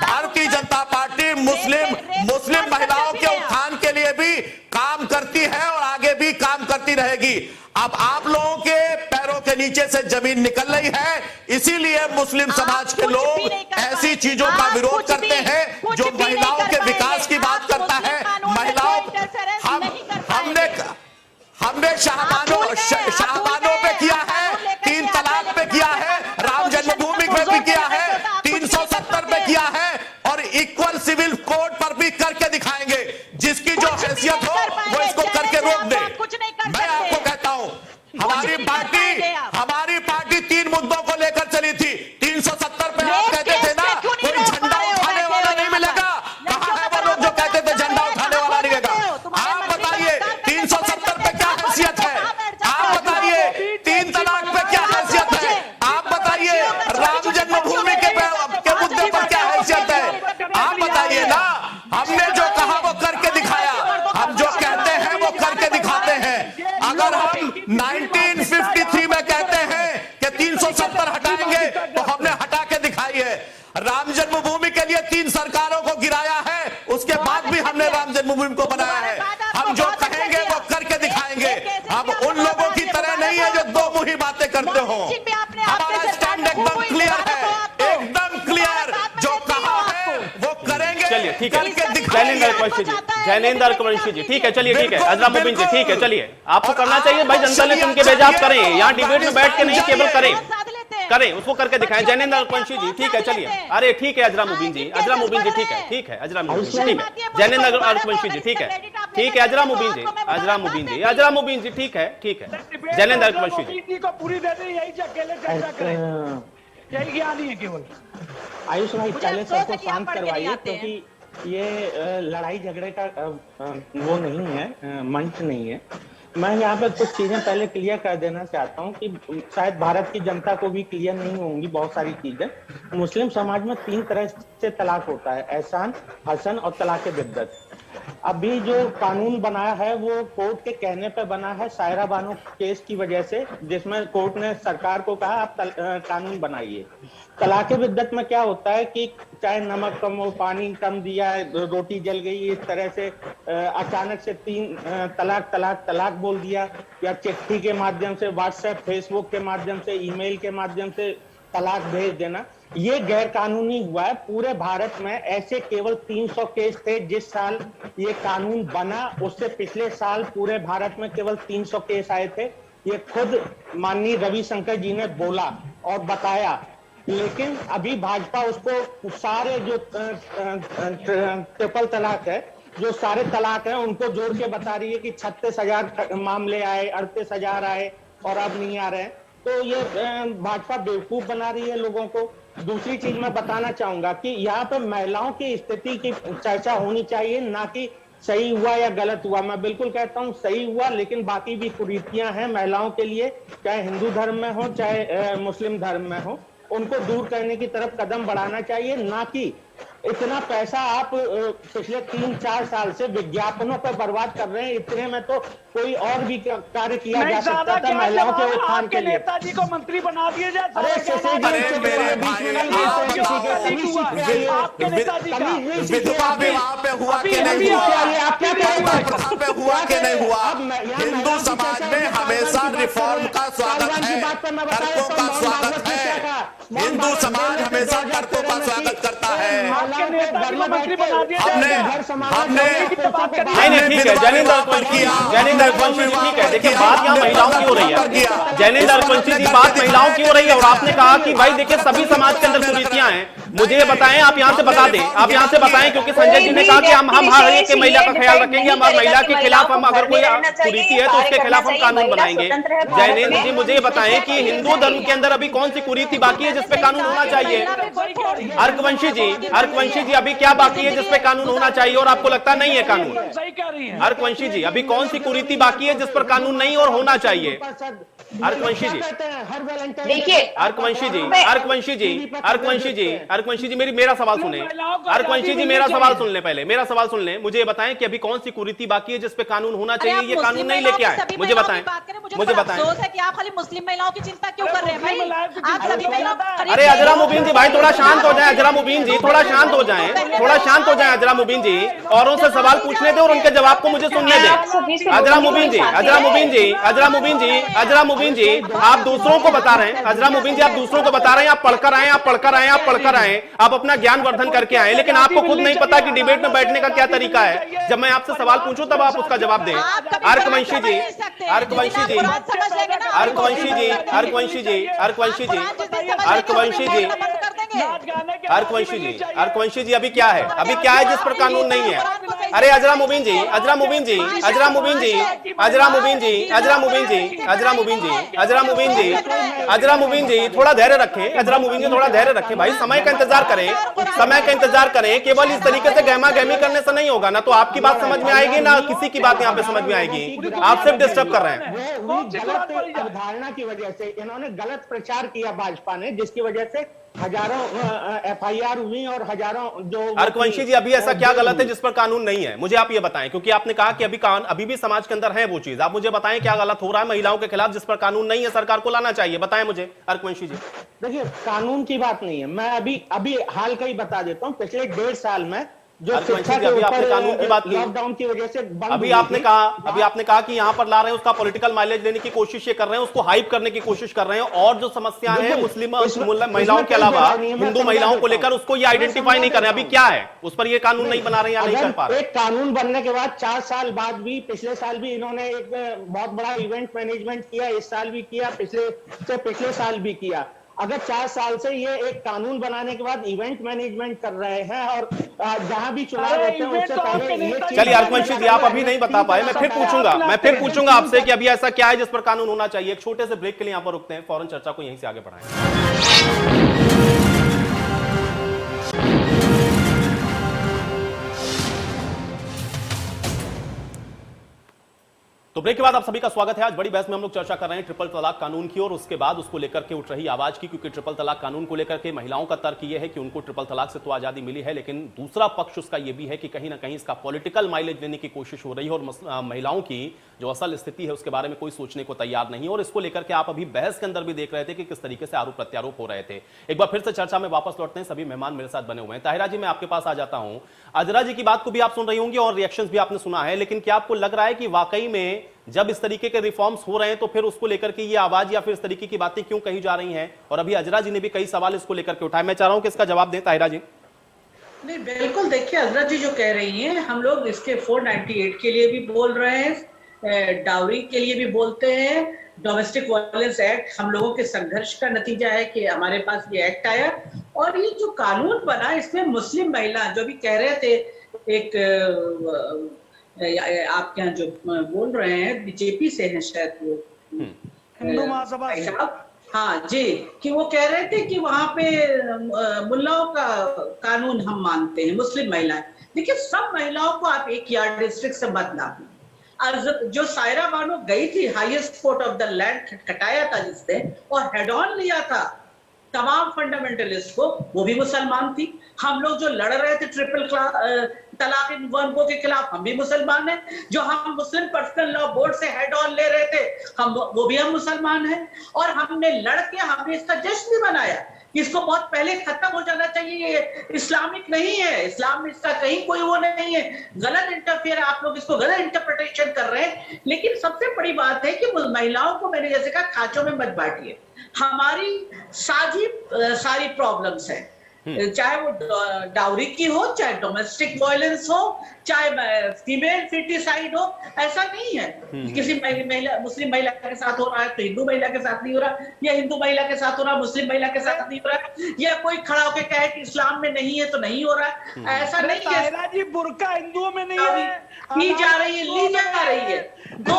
भारतीय जनता पार्टी मुस्लिम महिलाओं के उत्थान के लिए भी काम करती है और आगे भी काम करती रहेगी। अब आप लोगों के पैरों के नीचे से जमीन निकल रही है, इसीलिए मुस्लिम समाज के लोग ऐसी चीजों का विरोध करते हैं जो महिलाओं के विकास की बात करता है। महिलाओं हमने शाहबानों पे किया है, 3 तलाक पे किया है, राम जन्मभूमि पे भी किया है, 370 पे किया है और इक्वल सिविल कोड पर भी करके दिखाएंगे। जिसकी जो हैसियत हो वो इसको करके रोक दे। मैं आपको कहता हूं, हमारी पार्टी 3 मुद्दों को लेकर चली थी। 370 पे आप कहते थे ना कोई झंडा उठाने वाला नहीं मिलेगा, कहां है वो लोग जो कहते थे झंडा उठाने वाला नहीं मिलेगा? आप बताइए 370 पे क्या हैसियत है? आप बताइए 3 तलाक पे क्या हैसियत है? आप बताइए राम जन्मभूमि के मुद्दे पर क्या हैसियत है? आप बताइए ना। हमने जो कहा वो करके दिखाया, हम जो कहते हैं वो करके दिखाते हैं। अगर हम 1953 में कहते हैं कि 370 हटाएंगे तो हमने हटा के दिखाई है। राम जन्मभूमि के लिए 3 सरकारों को गिराया है, उसके बाद भी हमने राम जन्मभूमि को बनाया है। हम जो कहेंगे वो करके दिखाएंगे। हम उन लोगों की तरह नहीं है जो 2 मुही बातें करते हो। हमारा स्टैंड एकदम क्लियर है, एकदम क्लियर। जो कहा है वो करेंगे। चलिए ठीक है, जैनेंद्र रघुवंशी जी, ठीक है, चलिए ठीक है, अजरा मुबीन जी, ठीक है, चलिए, आपको करना चाहिए भाई, जनता ने सुन के भेजा, आप करें, यहाँ डिबेट में बैठ के नहीं, केवल करें उसको करके दिखाएं। जैनेंद्र रघुवंशी जी, ठीक है, चलिए, अरे ठीक है अजरा मुबीन जी, ठीक है अजरा मुबीन जी, ठीक है, जैनेंद्र रघुवंशी जी, ठीक है, अजरा मुबीन जी, ठीक है, जैनेंद्र रघुवंशी जी को पूरी दे दे, यही अकेले चर्चा करें, यही ज्ञान ही है केवल। आयुष भाई पहले सबको शांत करवाइए, क्योंकि ये लड़ाई झगड़े का वो नहीं है, मंच नहीं है। मैं यहाँ पे कुछ चीजें पहले क्लियर कर देना चाहता हूँ कि शायद भारत की जनता को भी क्लियर नहीं होंगी बहुत सारी चीजें। मुस्लिम समाज में 3 तरह से तलाक होता है, एहसान, हसन और तलाक बिद्दत। अभी जो कानून बना है वो कोर्ट के कहने पे बना है, सायरा बानो केस की वजह से, जिसमें कोर्ट ने सरकार को कहा आप कानून बनाइए। तलाक बिद्दत में क्या होता है कि चाहे नमक कम हो, पानी कम दिया, रोटी जल गई, इस तरह से अचानक से 3 तलाक तलाक तलाक बोल दिया, या चिट्ठी के माध्यम से, व्हाट्सएप फेसबुक के माध्यम से, ईमेल के माध्यम से तलाक भेज देना, ये गैर कानूनी हुआ है। पूरे भारत में ऐसे केवल 300 केस थे जिस साल ये कानून बना, उससे पिछले साल पूरे भारत में केवल 300 केस आए थे। ये खुद माननीय रविशंकर जी ने बोला और बताया, लेकिन अभी भाजपा उसको सारे जो ट्रिपल तलाक है, जो सारे तलाक हैं, उनको जोड़ के बता रही है कि 36,000 मामले आए, 38,000 आए और अब नहीं आ रहे हैं। तो ये भाजपा बेवकूफ बना रही है लोगों को। दूसरी चीज मैं बताना चाहूंगा कि यहाँ पे महिलाओं की स्थिति की चर्चा होनी चाहिए, ना कि सही हुआ या गलत हुआ। मैं बिल्कुल कहता हूँ सही हुआ, लेकिन बाकी भी कुरीतियां हैं महिलाओं के लिए, चाहे हिंदू धर्म में हो चाहे मुस्लिम धर्म में हो, उनको दूर करने की तरफ कदम बढ़ाना चाहिए, ना कि इतना पैसा आप पिछले 3-4 साल से विज्ञापनों पर बर्बाद कर रहे हैं। इतने में तो कोई और भी कार्य किया जा सकता था महिलाओं के उत्थान के लिए। नेताजी को मंत्री बना दिए जाए। विधवा विवाह पे हुआ कि नहीं हुआ, हिंदू समाज में हमेशा रिफॉर्म का स्वागत है, तर्कों का स्वागत है। हिंदू समाज हमेशा तर्कों का स्वागत करता है। हमने नहीं ठीक है, जैनेंद्र अरवंशी जी ठीक है। देखिए बात यहाँ महिलाओं की हो रही है, जैनेंद्र अरवंशी जी बात महिलाओं की हो रही है, और आपने कहा कि भाई देखिए सभी समाज के अंदर कुरीतियां हैं। मुझे ये बताएं, आप यहाँ से बता दें, आप यहाँ से बताएं, क्योंकि संजय जी ने कहा कि हम हर एक महिला का ख्याल रखेंगे, हम हर महिला के खिलाफ, हम अगर कोई कुरीति है तो उसके खिलाफ हम कानून बनाएंगे। जैनेंद्र जी मुझे बताएं कि हिंदू धर्म के अंदर अभी कौन सी कुरीति बाकी है जिसपे कानून होना चाहिए? अर्कवंशी जी अभी क्या बाकी है जिसपे कानून होना चाहिए और आपको लगता नहीं है कानून? अर्कवंशी जी अभी कौन सी कुरीति बाकी है जिस पर कानून नहीं और होना चाहिए? अर्कवंशी जी देखिए, अर्कवंशी जी मेरा सवाल सुने। अर्कवंशी जी मेरा सवाल सुन ले, पहले मेरा सवाल सुन ले। मुझे बताएं कि अभी कौन सी कुरीति बाकी है जिस पे कानून होना चाहिए? ये कानून नहीं लेके आए, मुझे बताएं, मुझे बताएं। कि आप खाली मुस्लिम महिलाओं की चिंता क्यों कर रहे हैं भाई? आप सभी महिलाओं, अरे अजरा मुबीन जी भाई थोड़ा शांत हो जाए, अजरा मुबीन जी थोड़ा शांत हो जाएं, थोड़ा शांत हो जाएं अजरा मुबीन जी। औरों से सवाल पूछने दे और उनके जवाब को मुझे सुनने दे। अजरा मुबीन जी आप दूसरों को बता रहे हैं, अजरा मुबीन जी आप दूसरों को बता रहे हैं, आप पढ़कर आए, आप अपना ज्ञान वर्धन करके आए, लेकिन आपको खुद नहीं पता कि डिबेट में बैठने का क्या तरीका है। जब मैं आपसे सवाल पूछूं तब आप उसका जवाब दें। अर्कवंशी जी अभी क्या है जिस पर कानून नहीं है? अरे अजरा मुबीन जी थोड़ा धैर्य रखें, भाई समय का इंतजार करें। केवल इस तरीके से गहमा गहमी करने से नहीं होगा, ना तो आपकी बात समझ में आएगी ना किसी की बात यहाँ पे समझ में आएगी। आप सिर्फ डिस्टर्ब कर रहे हैं। गलत अवधारणा की वजह से इन्होंने गलत प्रचार किया भाजपा ने, जिसकी वजह से हजारों FIR हुई और हजारों जो। अर्कवंशी जी अभी ऐसा क्या गलत है जिस पर कानून नहीं है? मुझे आप ये बताएं, क्योंकि आपने कहा कि अभी भी समाज के अंदर है वो चीज। आप मुझे बताएं क्या गलत हो रहा है महिलाओं के खिलाफ जिस पर कानून नहीं है, सरकार को लाना चाहिए? बताएं मुझे अर्कवंशी जी। देखिए कानून की बात नहीं है, मैं अभी हाल का ही बता देता हूँ। पिछले 1.5 साल में जो शिक्षा के ऊपर कानून की बात की, लॉकडाउन की वजह से अभी आपने कहा कि यहाँ पर ला रहे हैं, उसका पॉलिटिकल माइलेज लेने की कोशिश ये कर रहे हैं, उसको हाइप करने की कोशिश कर रहे हैं, और जो समस्या है मुस्लिम महिलाओं के अलावा हिंदू महिलाओं को लेकर उसको ये आइडेंटिफाई नहीं कर रहे हैं। अभी क्या है उस पर ये कानून नहीं बना रहे हैं या नहीं कर पा रहे? एक कानून बनने के बाद 4 साल बाद भी, पिछले साल भी इन्होंने एक बहुत बड़ा इवेंट मैनेजमेंट किया, इस साल भी किया, पिछले साल भी किया। अगर 4 साल से ये एक कानून बनाने के बाद इवेंट मैनेजमेंट कर रहे हैं, और जहां भी चुनाव होते हैं उससे पहले ये चीज। चलिए अर्कवंशी जी आप अभी नहीं बता पाए, मैं फिर पूछूंगा आपसे कि अभी ऐसा क्या है जिस पर कानून होना चाहिए। एक छोटे से ब्रेक के लिए यहां पर रुकते हैं, फौरन चर्चा को यहीं से आगे बढ़ाएं। तो ब्रेक के बाद आप सभी का स्वागत है। आज बड़ी बहस में हम लोग चर्चा कर रहे हैं ट्रिपल तलाक कानून की और उसके बाद उसको लेकर के उठ रही आवाज की, क्योंकि ट्रिपल तलाक कानून को लेकर के महिलाओं का तर्क यह है कि उनको ट्रिपल तलाक से तो आजादी मिली है, लेकिन दूसरा पक्ष उसका यह भी है कि कहीं ना कहीं इसका पॉलिटिकल माइलेज लेने की कोशिश हो रही है और महिलाओं की जो असल स्थिति है उसके बारे में कोई सोचने को तैयार नहीं है। और इसको लेकर के आप अभी बहस के अंदर भी देख रहे थे कि किस तरीके से आरोप प्रत्यारोप हो रहे थे। एक बार फिर से चर्चा में वापस लौटते हैं, सभी मेहमान मेरे साथ बने हुए हैं। ताहिरा जी, मैं आपके पास आ जाता हूं। अजरा जी की बात को भी आप सुन रही होंगी और रिएक्शंस भी आपने सुना है, लेकिन क्या आपको लग रहा है कि वाकई में जब इस तरीके के रिफॉर्म्स हो रहे हैं तो फिर उसको लेकर के ये आवाज या फिर इस तरीके की बातें क्यों कही जा रही हैं? और अभी अजरा जी ने भी कई सवाल इसको लेकर के उठाए, मैं चाह रहा हूं कि इसका जवाब दें ताहिरा जी। नहीं, बिल्कुल, देखिए अजरा जी जो कह रही हैं, हम लोग इसके 498 के लिए भी बोल रहे हैं, डाउरी के लिए भी बोलते हैं, डोमेस्टिक वायलेंस एक्ट हम लोगों के संघर्ष का नतीजा है कि हमारे पास ये एक्ट आया। और ये जो कानून बना इसमें मुस्लिम महिला जो भी कह रहे थे, एक आप क्या जो बोल रहे हैं बीजेपी से हैं शायद वो हिंदू महासभा, हाँ जी, कि वो कह रहे थे कि वहां पे मुल्लाओं का कानून हम मानते हैं, मुस्लिम महिलाएं। देखिए, सब महिलाओं को आप एक यार्ड डिस्ट्रिक्ट से मत नापिए। जो सायरा बानो गई थी highest court of the land, खटखटाया था जिसने और हेड ऑन लिया था तमाम फंडामेंटलिस्ट को, वो भी मुसलमान थी। हम लोग जो लड़ रहे थे ट्रिपल तलाक इन वर्गों के खिलाफ, हम भी मुसलमान हैं। जो हम मुस्लिम पर्सनल लॉ बोर्ड से हेड ऑन ले रहे थे, वो भी हम मुसलमान हैं। और हमने लड़ के हमने इसका जश्न भी मनाया। इसको बहुत पहले खत्म हो जाना चाहिए, ये इस्लामिक नहीं है, इस्लाम में इसका कहीं कोई वो नहीं है, गलत इंटरफेयर, आप लोग इसको गलत इंटरप्रिटेशन कर रहे हैं। लेकिन सबसे बड़ी बात है कि महिलाओं को मैंने जैसे कहा खांचों में मत बांटिए। हमारी सारी प्रॉब्लम्स हैं, चाहे वो डाउरी की हो, चाहे डोमेस्टिक वायलेंस हो, चाहे फीमेल फिटिसाइड हो। ऐसा नहीं है किसी महिला मुस्लिम महिला के साथ हो रहा है तो हिंदू महिला के साथ नहीं हो रहा, या हिंदू महिला के साथ हो रहा मुस्लिम महिला के साथ नहीं हो रहा, या कोई खड़ा होकर कहे कि इस्लाम में नहीं है तो नहीं हो रहा है। ऐसा नहीं है जी, बुर्का हिंदुओं में नहीं है, ली जा रही है, ली जा रही है। तो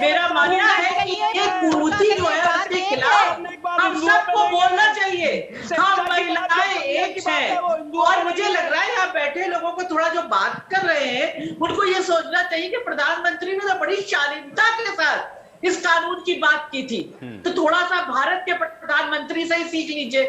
मेरा मानना है कि ये कुरीति जो है उसके खिलाफ हम सबको बोलना चाहिए। हम महिलाएं एक हैं और मुझे लग रहा है यहाँ बैठे लोगों को थोड़ा जो बात कर रहे हैं उनको ये सोचना चाहिए कि प्रधानमंत्री ने तो बड़ी शालीनता के साथ इस कानून की बात की थी, तो थोड़ा सा भारत के प्रधानमंत्री से ही सीख लीजिए।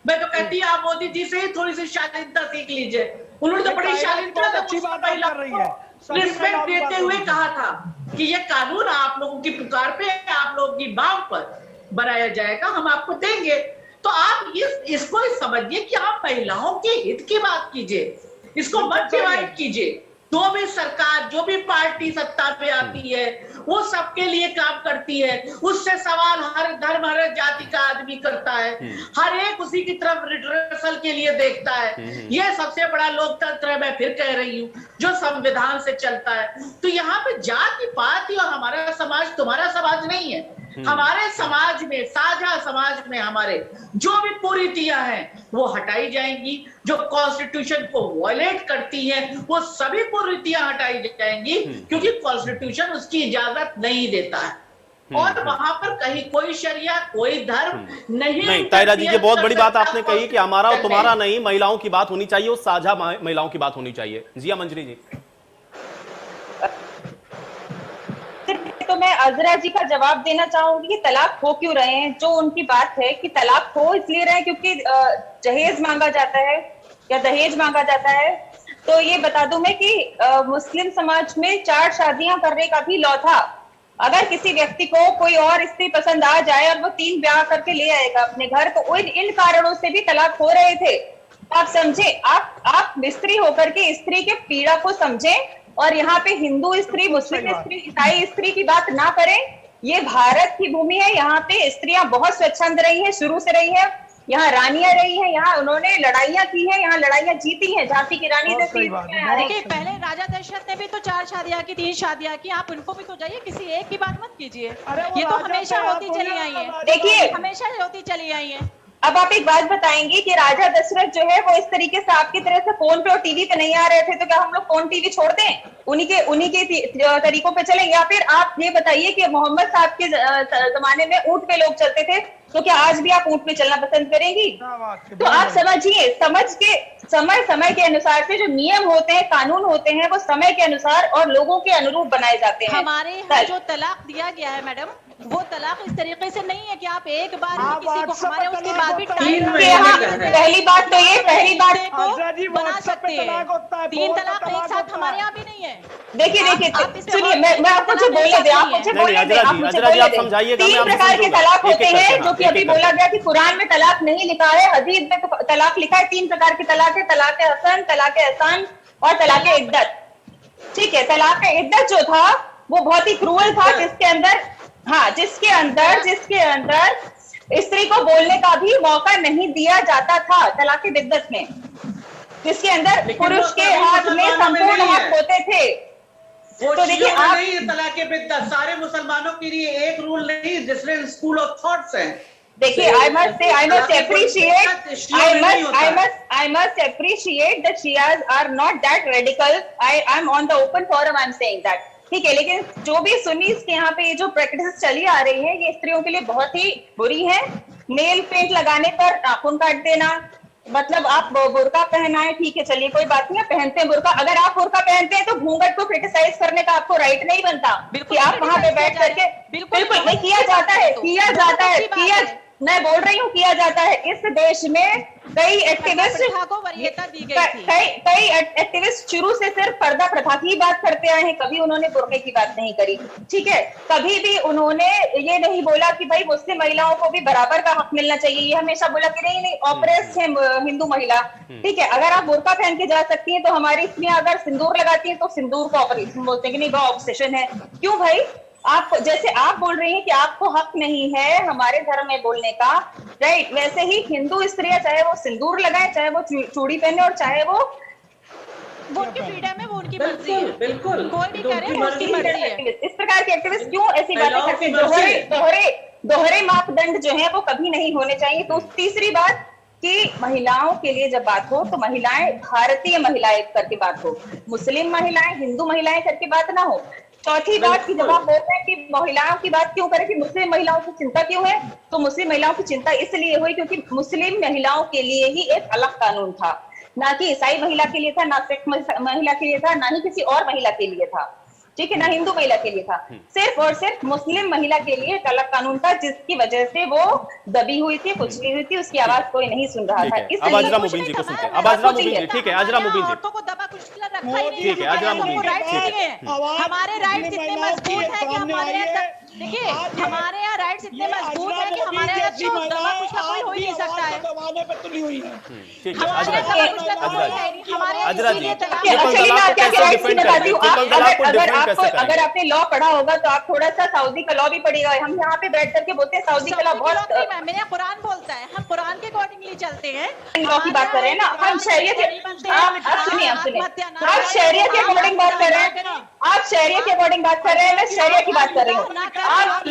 मैं तो कहती हूँ आप मोदी जी से ही थोड़ी सी शालीनता सीख लीजिए। उन्होंने तो बड़ी शालीनता अच्छी बात कर रही है, रिस्पेक्ट देते हुए कहा था कि ये कानून आप लोगों की पुकार पे, आप लोगों की मांग पर बनाया जाएगा, हम आपको देंगे। तो आप इसको समझिए कि आप महिलाओं के हित की बात कीजिए, इसको मत डिवाइड कीजिए। जो भी सरकार, जो भी पार्टी सत्ता पे आती है वो सबके लिए काम करती है, उससे सवाल हर धर्म हर जाति का आदमी करता है, हर एक उसी की तरफ रिड्रेसल के लिए देखता है। ये सबसे बड़ा लोकतंत्र है, मैं फिर कह रही हूँ, जो संविधान से चलता है। तो यहाँ पे जाति पाति और हमारा समाज तुम्हारा समाज नहीं है। हमारे समाज में, साझा समाज में हमारे जो भी कुरीतियां हैं वो हटाई जाएंगी, जो कॉन्स्टिट्यूशन को वायलेट करती हैं वो सभी कुरीतियां हटाई जाएंगी, क्योंकि कॉन्स्टिट्यूशन उसकी इजाजत नहीं देता है। और वहां पर कहीं कोई शरिया, कोई धर्म नहीं। ताहिरा जी, ये बहुत बड़ी बात आपने कही कि हमारा और तुम्हारा नहीं, महिलाओं की बात होनी चाहिए, वो साझा महिलाओं की बात होनी चाहिए। जिया मंजरी जी। तो मैं अजरा जी का जवाब देना चाहूंगी कि तलाक हो क्यों रहे हैं। जो उनकी बात है कि तलाक हो इसलिए रहे क्योंकि जहेज मांगा जाता है या दहेज मांगा जाता है। तो ये बता दूं मैं कि मुस्लिम समाज में 4 शादियां करने का भी लॉ था। अगर किसी व्यक्ति को कोई और स्त्री पसंद आ जाए और वो 3 ब्याह करके ले आएगा अपने घर, तो इन कारणों से भी तलाक हो रहे थे। आप समझे, आप स्त्री होकर के स्त्री के पीड़ा को समझें और यहाँ पे हिंदू स्त्री, मुस्लिम स्त्री, ईसाई स्त्री की बात ना करें। ये भारत की भूमि है, यहाँ पे स्त्रियां बहुत स्वच्छंद रही हैं, शुरू से रही हैं, यहाँ रानियां रही हैं, यहाँ उन्होंने लड़ाइयां की हैं, यहाँ लड़ाइयां जीती हैं, झांसी की रानी देखिए, पहले राजा दशरथ ने भी तो 4 शादियां की, 3 शादियां की, आप उनको भी तो जाइए, किसी एक की बात मत कीजिए। ये तो हमेशा होती चली आई है, देखिए हमेशा होती चली आई है। अब आप एक बात बताएंगे कि राजा दशरथ जो है वो इस तरीके से आपकी तरह से फोन पे और टीवी पे नहीं आ रहे थे, तो क्या हम लोग फोन टीवी छोड़ दें, उन्हीं के तरीकों पे चलें? या फिर आप ये बताइए कि मोहम्मद साहब के जमाने में ऊंट पे लोग चलते थे, तो क्या आज भी आप ऊंट में चलना पसंद करेंगी? तो आप समझिए, समय के अनुसार से जो नियम होते हैं, कानून होते हैं, वो समय के अनुसार और लोगों के अनुरूप बनाए जाते हैं। हमारे यहाँ जो तलाक दिया गया है मैडम, वो तलाक इस तरीके से नहीं है कि आप एक बार ही किसी को हमारे उसके बाद भी पहली बात बना सकते हैं। 3 तलाक एक साथ हमारे यहाँ भी नहीं है। देखिए सुनिए, मैं आपको जो बोलने दे, आप मुझे बोलने दे, आप मुझे बोलने दे। 3 प्रकार के तलाक होते हैं, जो कि अभी बोला गया कि कुरान में तलाक नहीं लिखा है, हदीस में तो तलाक लिखा है। 3 प्रकार के तलाक है, तलाक हसन, तलाक एहसान और तलाक इद्दत। ठीक है, तलाक इद्दत जो था वो बहुत ही क्रूअल था, जिसके अंदर स्त्री को बोलने का भी मौका नहीं दिया जाता था तलाक इद्दत में, जिसके अंदर पुरुष के हाथ में संपूर्ण हक होते थे। तो देखिए, आप तलाक इद्दत सारे मुसलमानों के लिए एक रूल नहीं, डिफरेंट स्कूल ऑफ थॉट्स हैं। देखिए, I must appreciate that Shias are not that radical. I'm on the open forum, I'm saying that. ठीक है, लेकिन जो भी सुन्नीस के यहाँ पे ये जो प्रैक्टिस चली आ रही है, ये स्त्रियों के लिए बहुत ही बुरी है। नेल पेंट लगाने पर नाखून काट देना, मतलब आप बुर्का पहनाए, ठीक है, चलिए कोई बात नहीं, पहनते हैं बुर्का। अगर आप बुर्का पहनते हैं तो घूंघट को क्रिटिसाइज करने का आपको राइट नहीं बनता कि आप वहां पे बैठ करके, बिल्कुल नहीं किया जाता है, मैं बोल रही हूँ किया जाता है। इस देश में कई एक्टिविस्ट शुरू से सिर्फ पर्दा प्रथा की बात करते आए हैं, कभी उन्होंने बुर्के की बात नहीं करी। ठीक है, कभी भी उन्होंने ये नहीं बोला कि भाई मुस्लिम महिलाओं को भी बराबर का हक मिलना चाहिए, ये हमेशा बोला कि नहीं ऑप्रेस्ड है हिंदू महिला। ठीक है, अगर आप बुर्का पहन के जा सकती हैं तो हमारी स्त्रियां अगर सिंदूर लगाती हैं तो सिंदूर को ऑपरेशन बोलते हैं कि नहीं, वो ऑब्सेशन है। क्यों भाई? आप जैसे आप बोल रही हैं कि आपको हक नहीं है हमारे धर्म में बोलने का, राइट, वैसे ही हिंदू स्त्रियां चाहे वो सिंदूर लगाए, चाहे वो चूड़ी पहने और चाहे वो उनकी फ्रीडम है, वो उनकी मर्जी है, बिल्कुल कोई भी करे वो उसकी मर्जी है। इस प्रकार के एक्टिविस्ट क्यों ऐसी बातें करते हैं? दोहरे मापदंड जो है वो कभी नहीं होने चाहिए। तो तीसरी बात कि महिलाओं के लिए जब बात हो तो महिलाएं, भारतीय महिलाएं करके बात हो, मुस्लिम महिलाएं, हिंदू महिलाएं करके बात ना हो। चौथी बात की जब आप बोलते हैं कि महिलाओं की बात क्यों करें, कि मुस्लिम महिलाओं की चिंता क्यों है, तो मुस्लिम महिलाओं की चिंता इसलिए हुई क्योंकि मुस्लिम महिलाओं के लिए ही एक अलग कानून था, ना कि ईसाई महिला के लिए था, ना सिख महिला के लिए था, ना ही किसी और महिला के लिए था। ठीक है, ना हिंदू महिला के लिए था, सिर्फ और सिर्फ मुस्लिम महिला के लिए एक अलग कानून था, जिसकी वजह से वो दबी हुई थी, कुचली हुई थी, उसकी आवाज कोई नहीं सुन रहा था। अब आजरा मुबीन जी को सुनते हैं। अब आजरा मुबीन जी, ठीक है, आजरा मुबीन जी, ठीक है, आजरा मुबीन जी, हमारे राइट्स इतने मजबूत है कि हमारे, देखिए हमारे यहाँ राइट्स इतने मजबूत है कि हमारे यहाँ तो दबा कुछ ना कोई हो ही नहीं सकता है। ठीक है, आजरा जी, अगर आपने लॉ पढ़ा होगा तो आप थोड़ा सा सऊदी का लॉ भी पढ़ेगा। हम यहाँ पे बैठ करके बोलते हैं सऊदी का लॉ बहुत, मेरा कुरान बोलता है, हम कुरान के अकॉर्डिंगली चलते हैं। लॉ की बात कर रहे हैं ना, हम शरीयत, आप सुनिए, आप शरीयत के अकॉर्डिंग बात कर रहे हैं, आप शरीयत के अकॉर्डिंग बात कर रहे हैं, मैं शरीयत की बात कर रही हूँ। आप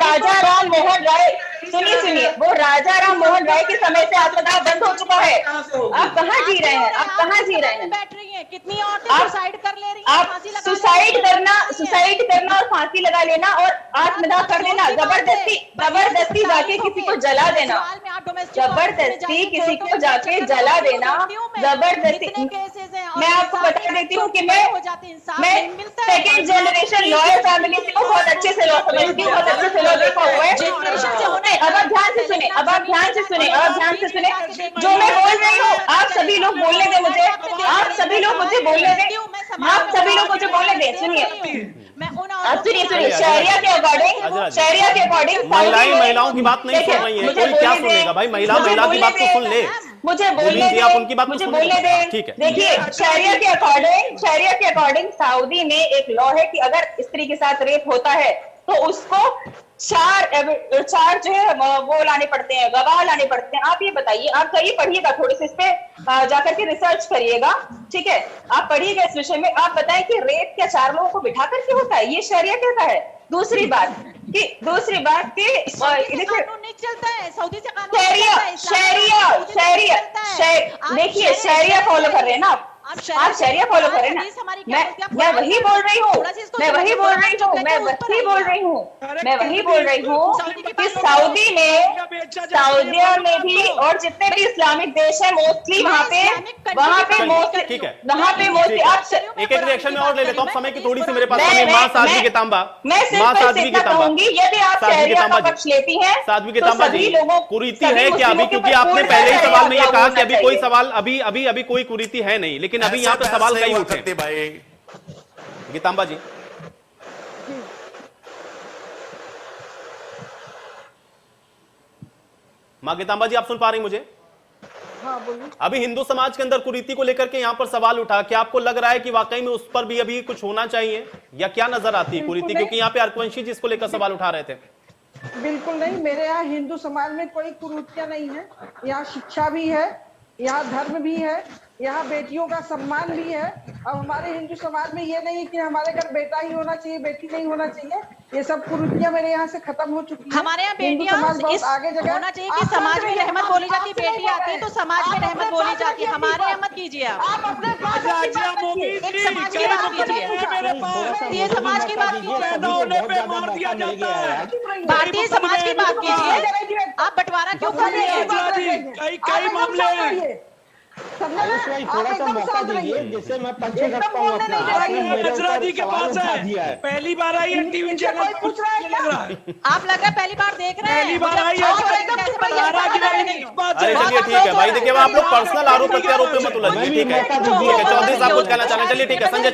राजा राम मोहन राय, सुनिए, वो राजा राम मोहन राय के समय से आत्मदाह बंद हो चुका है। आप कहाँ जी रहे हैं, आप कहाँ जी रहे हैं? बैठ रही हैं, कितनी औरतें सुसाइड कर ले रही हैं, आप सुसाइड करना और फांसी लगा लेना और आत्मदाह कर देना, जबरदस्ती जाके किसी को जला देना, जबरदस्ती किसी को जाके जला देना, जबरदस्ती। मैं आपको बता देती हूँ कि मैं सेकेंड जनरेशन लॉयर फैमिली से बहुत अच्छे से लॉ समझती हूँ, बहुत अच्छे से लॉ देखा हुआ है। अब आप ध्यान से सुने, जो मैं बोल रही हूँ, आप सभी लोग बोलने दें मुझे, आप सभी लोग मुझे बोलने दें, सुनिए, शरिया के अकॉर्डिंग महिलाओं की बात नहीं सुन रही है, कोई क्या सुनेगा भाई? महिला की बात तो सुन ले, मुझे बोलने दे, आप उनकी बात मुझे बोलने दे। ठीक है, देखिए, शरिया के अकॉर्डिंग सऊदी में एक लॉ है कि अगर स्त्री के साथ रेप होता है तो उसको चार जो है वो लाने पड़ते हैं, गवाह लाने पड़ते हैं। आप ये बताइए, आप कहीं पढ़िएगा, थोड़ी सी इस पे जाकर के रिसर्च करिएगा, ठीक है, आप पढ़िएगा इस विषय में, आप बताएं कि रेप क्या 4 लोगों को बिठा करके होता है? ये शरिया कहता है। दूसरी बात कि देखिए शरिया फॉलो कर रहे हैं ना आप, आप शरिया फॉलो करें ना। मैं वही बोल रही हूँ मैं वही बोल रही हूँ कि सऊदी में भी और जितने भी इस्लामिक देश है मोस्टली वहाँ पे मोस्टली एक रिएक्शन में और ले लेता हूँ, समय की थोड़ी सी मेरे पास समय। माँ साध्वी के तांबा, मैं सिर्फ कहूंगी यदि आप शरिया का पक्ष लेती हैं साध्वी के तो तांबा सभी जी, लोगों कुरीति है कि अभी, क्योंकि आपने पहले ही सवाल में ये कहा कि अभी कोई सवाल अभी कोई कुरीति है नहीं, लेकिन अभी यहाँ पे सवाल कई उठे भाई। गीतांबा जी, माँ गीतांबा जी, आप सुन पा रही मुझे? हाँ बोलिए। अभी हिंदू समाज के अंदर कुरीति को लेकर के यहाँ पर सवाल उठा, क्या आपको लग रहा है कि वाकई में उस पर भी अभी कुछ होना चाहिए, या क्या नजर आती है कुरीति? क्योंकि यहाँ पे अर्कवंशी जी इसको लेकर सवाल उठा रहे थे। बिल्कुल नहीं, मेरे यहाँ हिंदू समाज में कोई कुरीतियां नहीं है। यहाँ शिक्षा भी है, यहाँ धर्म भी है, यहाँ बेटियों का सम्मान भी है। अब हमारे हिंदू समाज में ये नहीं कि हमारे घर बेटा ही होना चाहिए, बेटी नहीं होना चाहिए। ये सब कुरीतियां मेरे यहाँ से खत्म हो चुकी है। हमारे यहाँ बेटियां आगे जगह होना चाहिए कि समाज में रहमत बोली जाती है, बेटी आती है तो समाज में रहमत बोली जाती है। हमारे यहाँ मत कीजिए आप अपने एक समाज की बात कीजिए, ये समाज की बात कीजिए, भारतीय समाज की बात कीजिए। आप बंटवारा क्यों कर रहे हैं? कई मामले हैं। थोड़ा सा मौका दीजिए जिससे मैं पक्ष रखता हूँ अपना। हजरा जी के पास है, पहली बार आई है टीवी चैनल, पूछ रहा है लग रहा है आप लग रहा है पहली बार देख रहे हैं। पहली बार आई है। अरे चलिए ठीक है भाई, देखिए आप लोग पर्सनल आरोप प्रत्यारोप में मत उलझिए, ठीक है? चौधरी साहब कुछ कहना चाह रहे हैं, चलिए ठीक है। संजय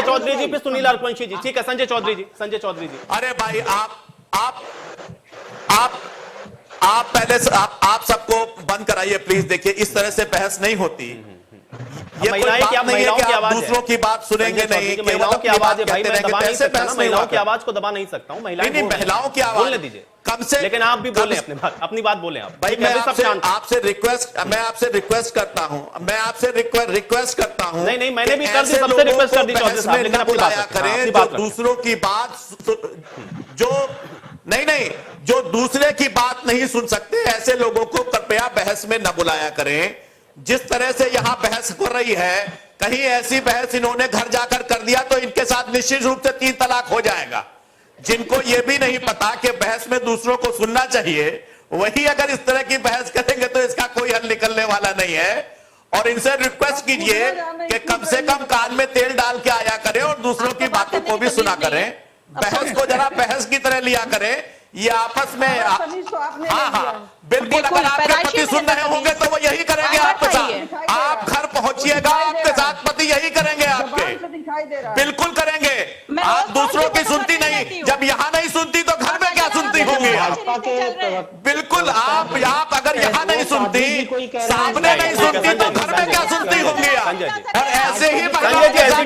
चौधरी जी फिर सुनील अर्कवंशी जी, ठीक है? संजय चौधरी जी। अरे भाई आप पहले आप सबको बंद कराइए प्लीज। देखिए इस तरह से बहस नहीं होती। ये कोई बात नहीं है कि आप दूसरों की बात सुनेंगे नहीं, महिलाओं की आवाज है भाई, मैं दबा नहीं सकता, महिलाओं की आवाज को दबा नहीं सकता हूँ। महिलाओं की आवाज बोलने दीजिए कम से, लेकिन आप भी बोले अपनी बात बोले आप भाई। मैं आपसे रिक्वेस्ट करता हूँ, नहीं मैंने भी कर दी, सबसे रिक्वेस्ट कर दी चौधरी साहब, लेकिन अपनी बात करें। दूसरों की बात जो दूसरे की बात नहीं सुन सकते ऐसे लोगों को कृपया बहस में न बुलाया करें। जिस तरह से यहां बहस हो रही है, कहीं ऐसी बहस इन्होंने घर जाकर कर दिया तो इनके साथ निश्चित रूप से 3 तलाक हो जाएगा। जिनको यह भी नहीं पता कि बहस में दूसरों को सुनना चाहिए, वही अगर इस तरह की बहस करेंगे तो इसका कोई हल निकलने वाला नहीं है। और इनसे रिक्वेस्ट कीजिए कि कम से कम कान में तेल डाल के आया करें और दूसरों की बातों को भी सुना करें। बहस को जरा बहस की तरह लिया करें। ये आपस में हाँ बिल्कुल, अगर आपके पति सुन रहे होंगे तो वो यही करेंगे आपके साथ। आप घर पहुंचिएगा, आपके साथ पति यही करेंगे आपके, बिल्कुल करेंगे। आप दूसरों की सुनती नहीं, जब यहाँ नहीं सुनती तो घर में क्या सुनती होंगी आप? बिल्कुल, आप अगर यहाँ नहीं सुनती, सामने नहीं सुनती तो घर में क्या सुनती होंगी आप? और ऐसे ही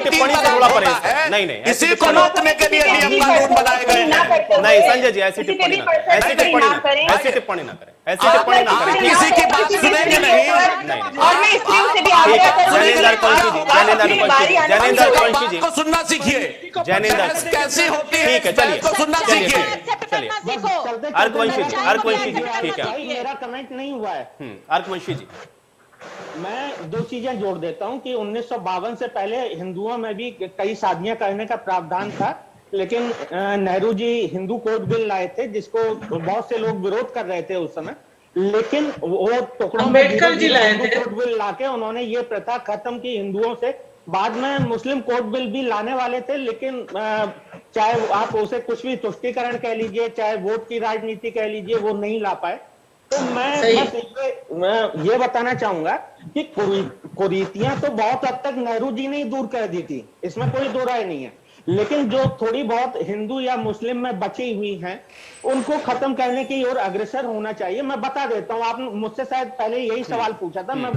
टिप्पणी से थोड़ा परहेज नहीं, इसी को रोकने के लिए नियम कानून बनाए गए हैं। नहीं संजय जी, ऐसी टिप्पणी ना करें, ऐसी टिप्पणी ना करें। किसी की बात सुनेंगे नहीं। और मैं स्त्रियों से भी आग्रह करूंगी जैनेंद्र अर्कवंशी जी को सुनना सीखिए। जैनेंद्र कैसी होती है, ठीक है, चलिए सुनना सीखिए। अर्कवंशी जी ठीक है, मेरा कमेंट नहीं हुआ है। अर्कवंशी जी, मैं 2 चीजें जोड़ देता हूं कि 1952 से पहले हिंदुओं में भी कई शादियां करने का प्रावधान था, लेकिन नेहरू जी हिंदू कोड बिल लाए थे जिसको बहुत से लोग विरोध कर रहे थे उस समय, लेकिन वो टुकड़ों में अम्बेडकर जी लाए थे कोड बिल लाके उन्होंने ये प्रथा खत्म की हिंदुओं से। बाद में मुस्लिम कोड बिल भी लाने वाले थे, लेकिन चाहे आप उसे कुछ भी तुष्टीकरण कह लीजिए, चाहे वोट की राजनीति कह लीजिए, वो नहीं ला पाए। तो मैं ये बताना चाहूंगा कि कुरीतियां तो बहुत हद तक नेहरू जी ने ही दूर कर दी थी, इसमें कोई दो राय नहीं है, लेकिन जो थोड़ी बहुत हिंदू या मुस्लिम में बची हुई हैं, उनको खत्म करने की ओर अग्रसर होना चाहिए। मैं बता देता हूं, आपने मुझसे शायद पहले यही सवाल पूछा था, मैं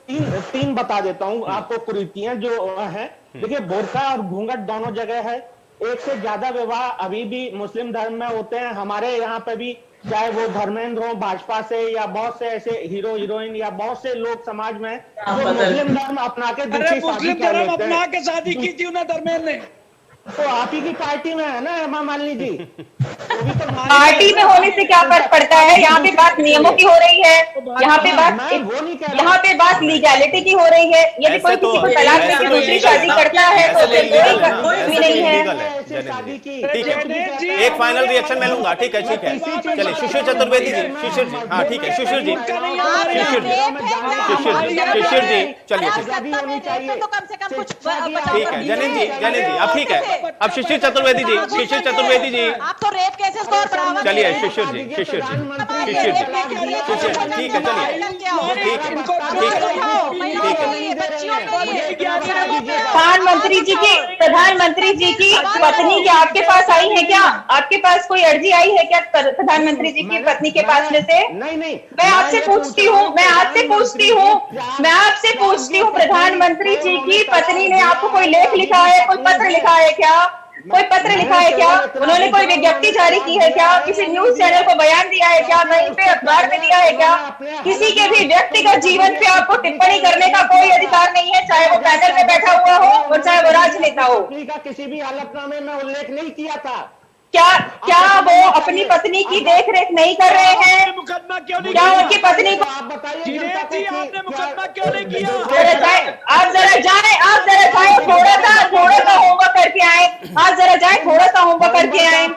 तीन बता देता हूं आपको कुरीतियां जो हैं। देखिए, बोरका और घूंघट दोनों जगह है। एक से ज्यादा विवाह अभी भी मुस्लिम धर्म में होते हैं। हमारे यहाँ पे भी, चाहे वो धर्मेंद्र हो भाजपा से, या बहुत से ऐसे हीरो हीरोइन या बहुत से लोग समाज में जो मुस्लिम धर्म अपना के दूसरी शादी कर लेते हैं। अपना के शादी की थी उन्हें धर्मेंद्र ने। तो आप ही की पार्टी में है ना हेमा मालिनी जी। पार्टी में होने से क्या फर्क पड़ता है? यहाँ पे बात नियमों की हो रही है, यहाँ पे बात लीगैलिटी की हो रही है। यदि कोई किसी को तलाक देकर दूसरी शादी करता है तो कोई भी नहीं है। ठीक है, एक फाइनल रिएक्शन मैं लूंगा। ठीक है चलिए शिशिर चतुर्वेदी जी, शिशिर जी, हाँ ठीक है शिशिर जी, शिशिर जी चलिए ठीक है जनिन जी अब ठीक है। अब शिशिर चतुर्वेदी जी, आप तो रेप केसेस को और बढ़ावा दे चलिए रहे हैं। शिशिर जी ठीक है प्रधानमंत्री जी की पत्नी क्या आपके पास आई है क्या? आपके पास कोई अर्जी आई है क्या प्रधानमंत्री जी की पत्नी के पास में से? नहीं मैं आपसे पूछती हूँ प्रधानमंत्री जी की पत्नी ने आपको कोई लेख लिखा है, कोई पत्र लिखा है क्या? उन्होंने कोई विज्ञप्ति जारी की है क्या? किसी न्यूज चैनल को बयान दिया है क्या? कहीं पे अखबार में दिया है क्या? किसी के भी व्यक्तिगत जीवन पे आपको टिप्पणी करने का कोई अधिकार नहीं है, चाहे वो पैनल में बैठा हुआ हो और चाहे वो राजनेता हो। किसी भी हलफनामे में उल्लेख नहीं किया था। क्या वो अपनी पत्नी की देख रेख नहीं कर रहे हैं? क्या उनकी पत्नी को आप बताइए आपने मुकदमा क्यों नहीं किया? आप जरा जाए थोड़ा सा होमवर्क करके आए। आप जरा जाए थोड़ा सा होमवर्क करके आए।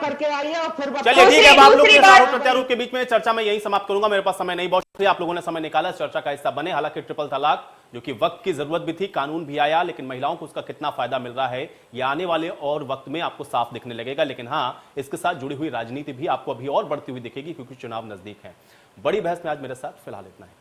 चलिए ठीक है, अब आप लोग के आरोप प्रत्यारोप के बीच में चर्चा में यही समाप्त करूंगा, मेरे पास समय नहीं। बहुत शुक्रिया आप लोगों ने समय निकाला, चर्चा का हिस्सा बने। हालांकि ट्रिपल तलाक जो कि वक्त की जरूरत भी थी, कानून भी आया, लेकिन महिलाओं को उसका कितना फायदा मिल रहा है ये आने वाले और वक्त में आपको साफ दिखने लगेगा। लेकिन हाँ, इसके साथ जुड़ी हुई राजनीति भी आपको अभी और बढ़ती हुई दिखेगी, क्योंकि चुनाव नजदीक है। बड़ी बहस में आज मेरे साथ फिलहाल इतना है।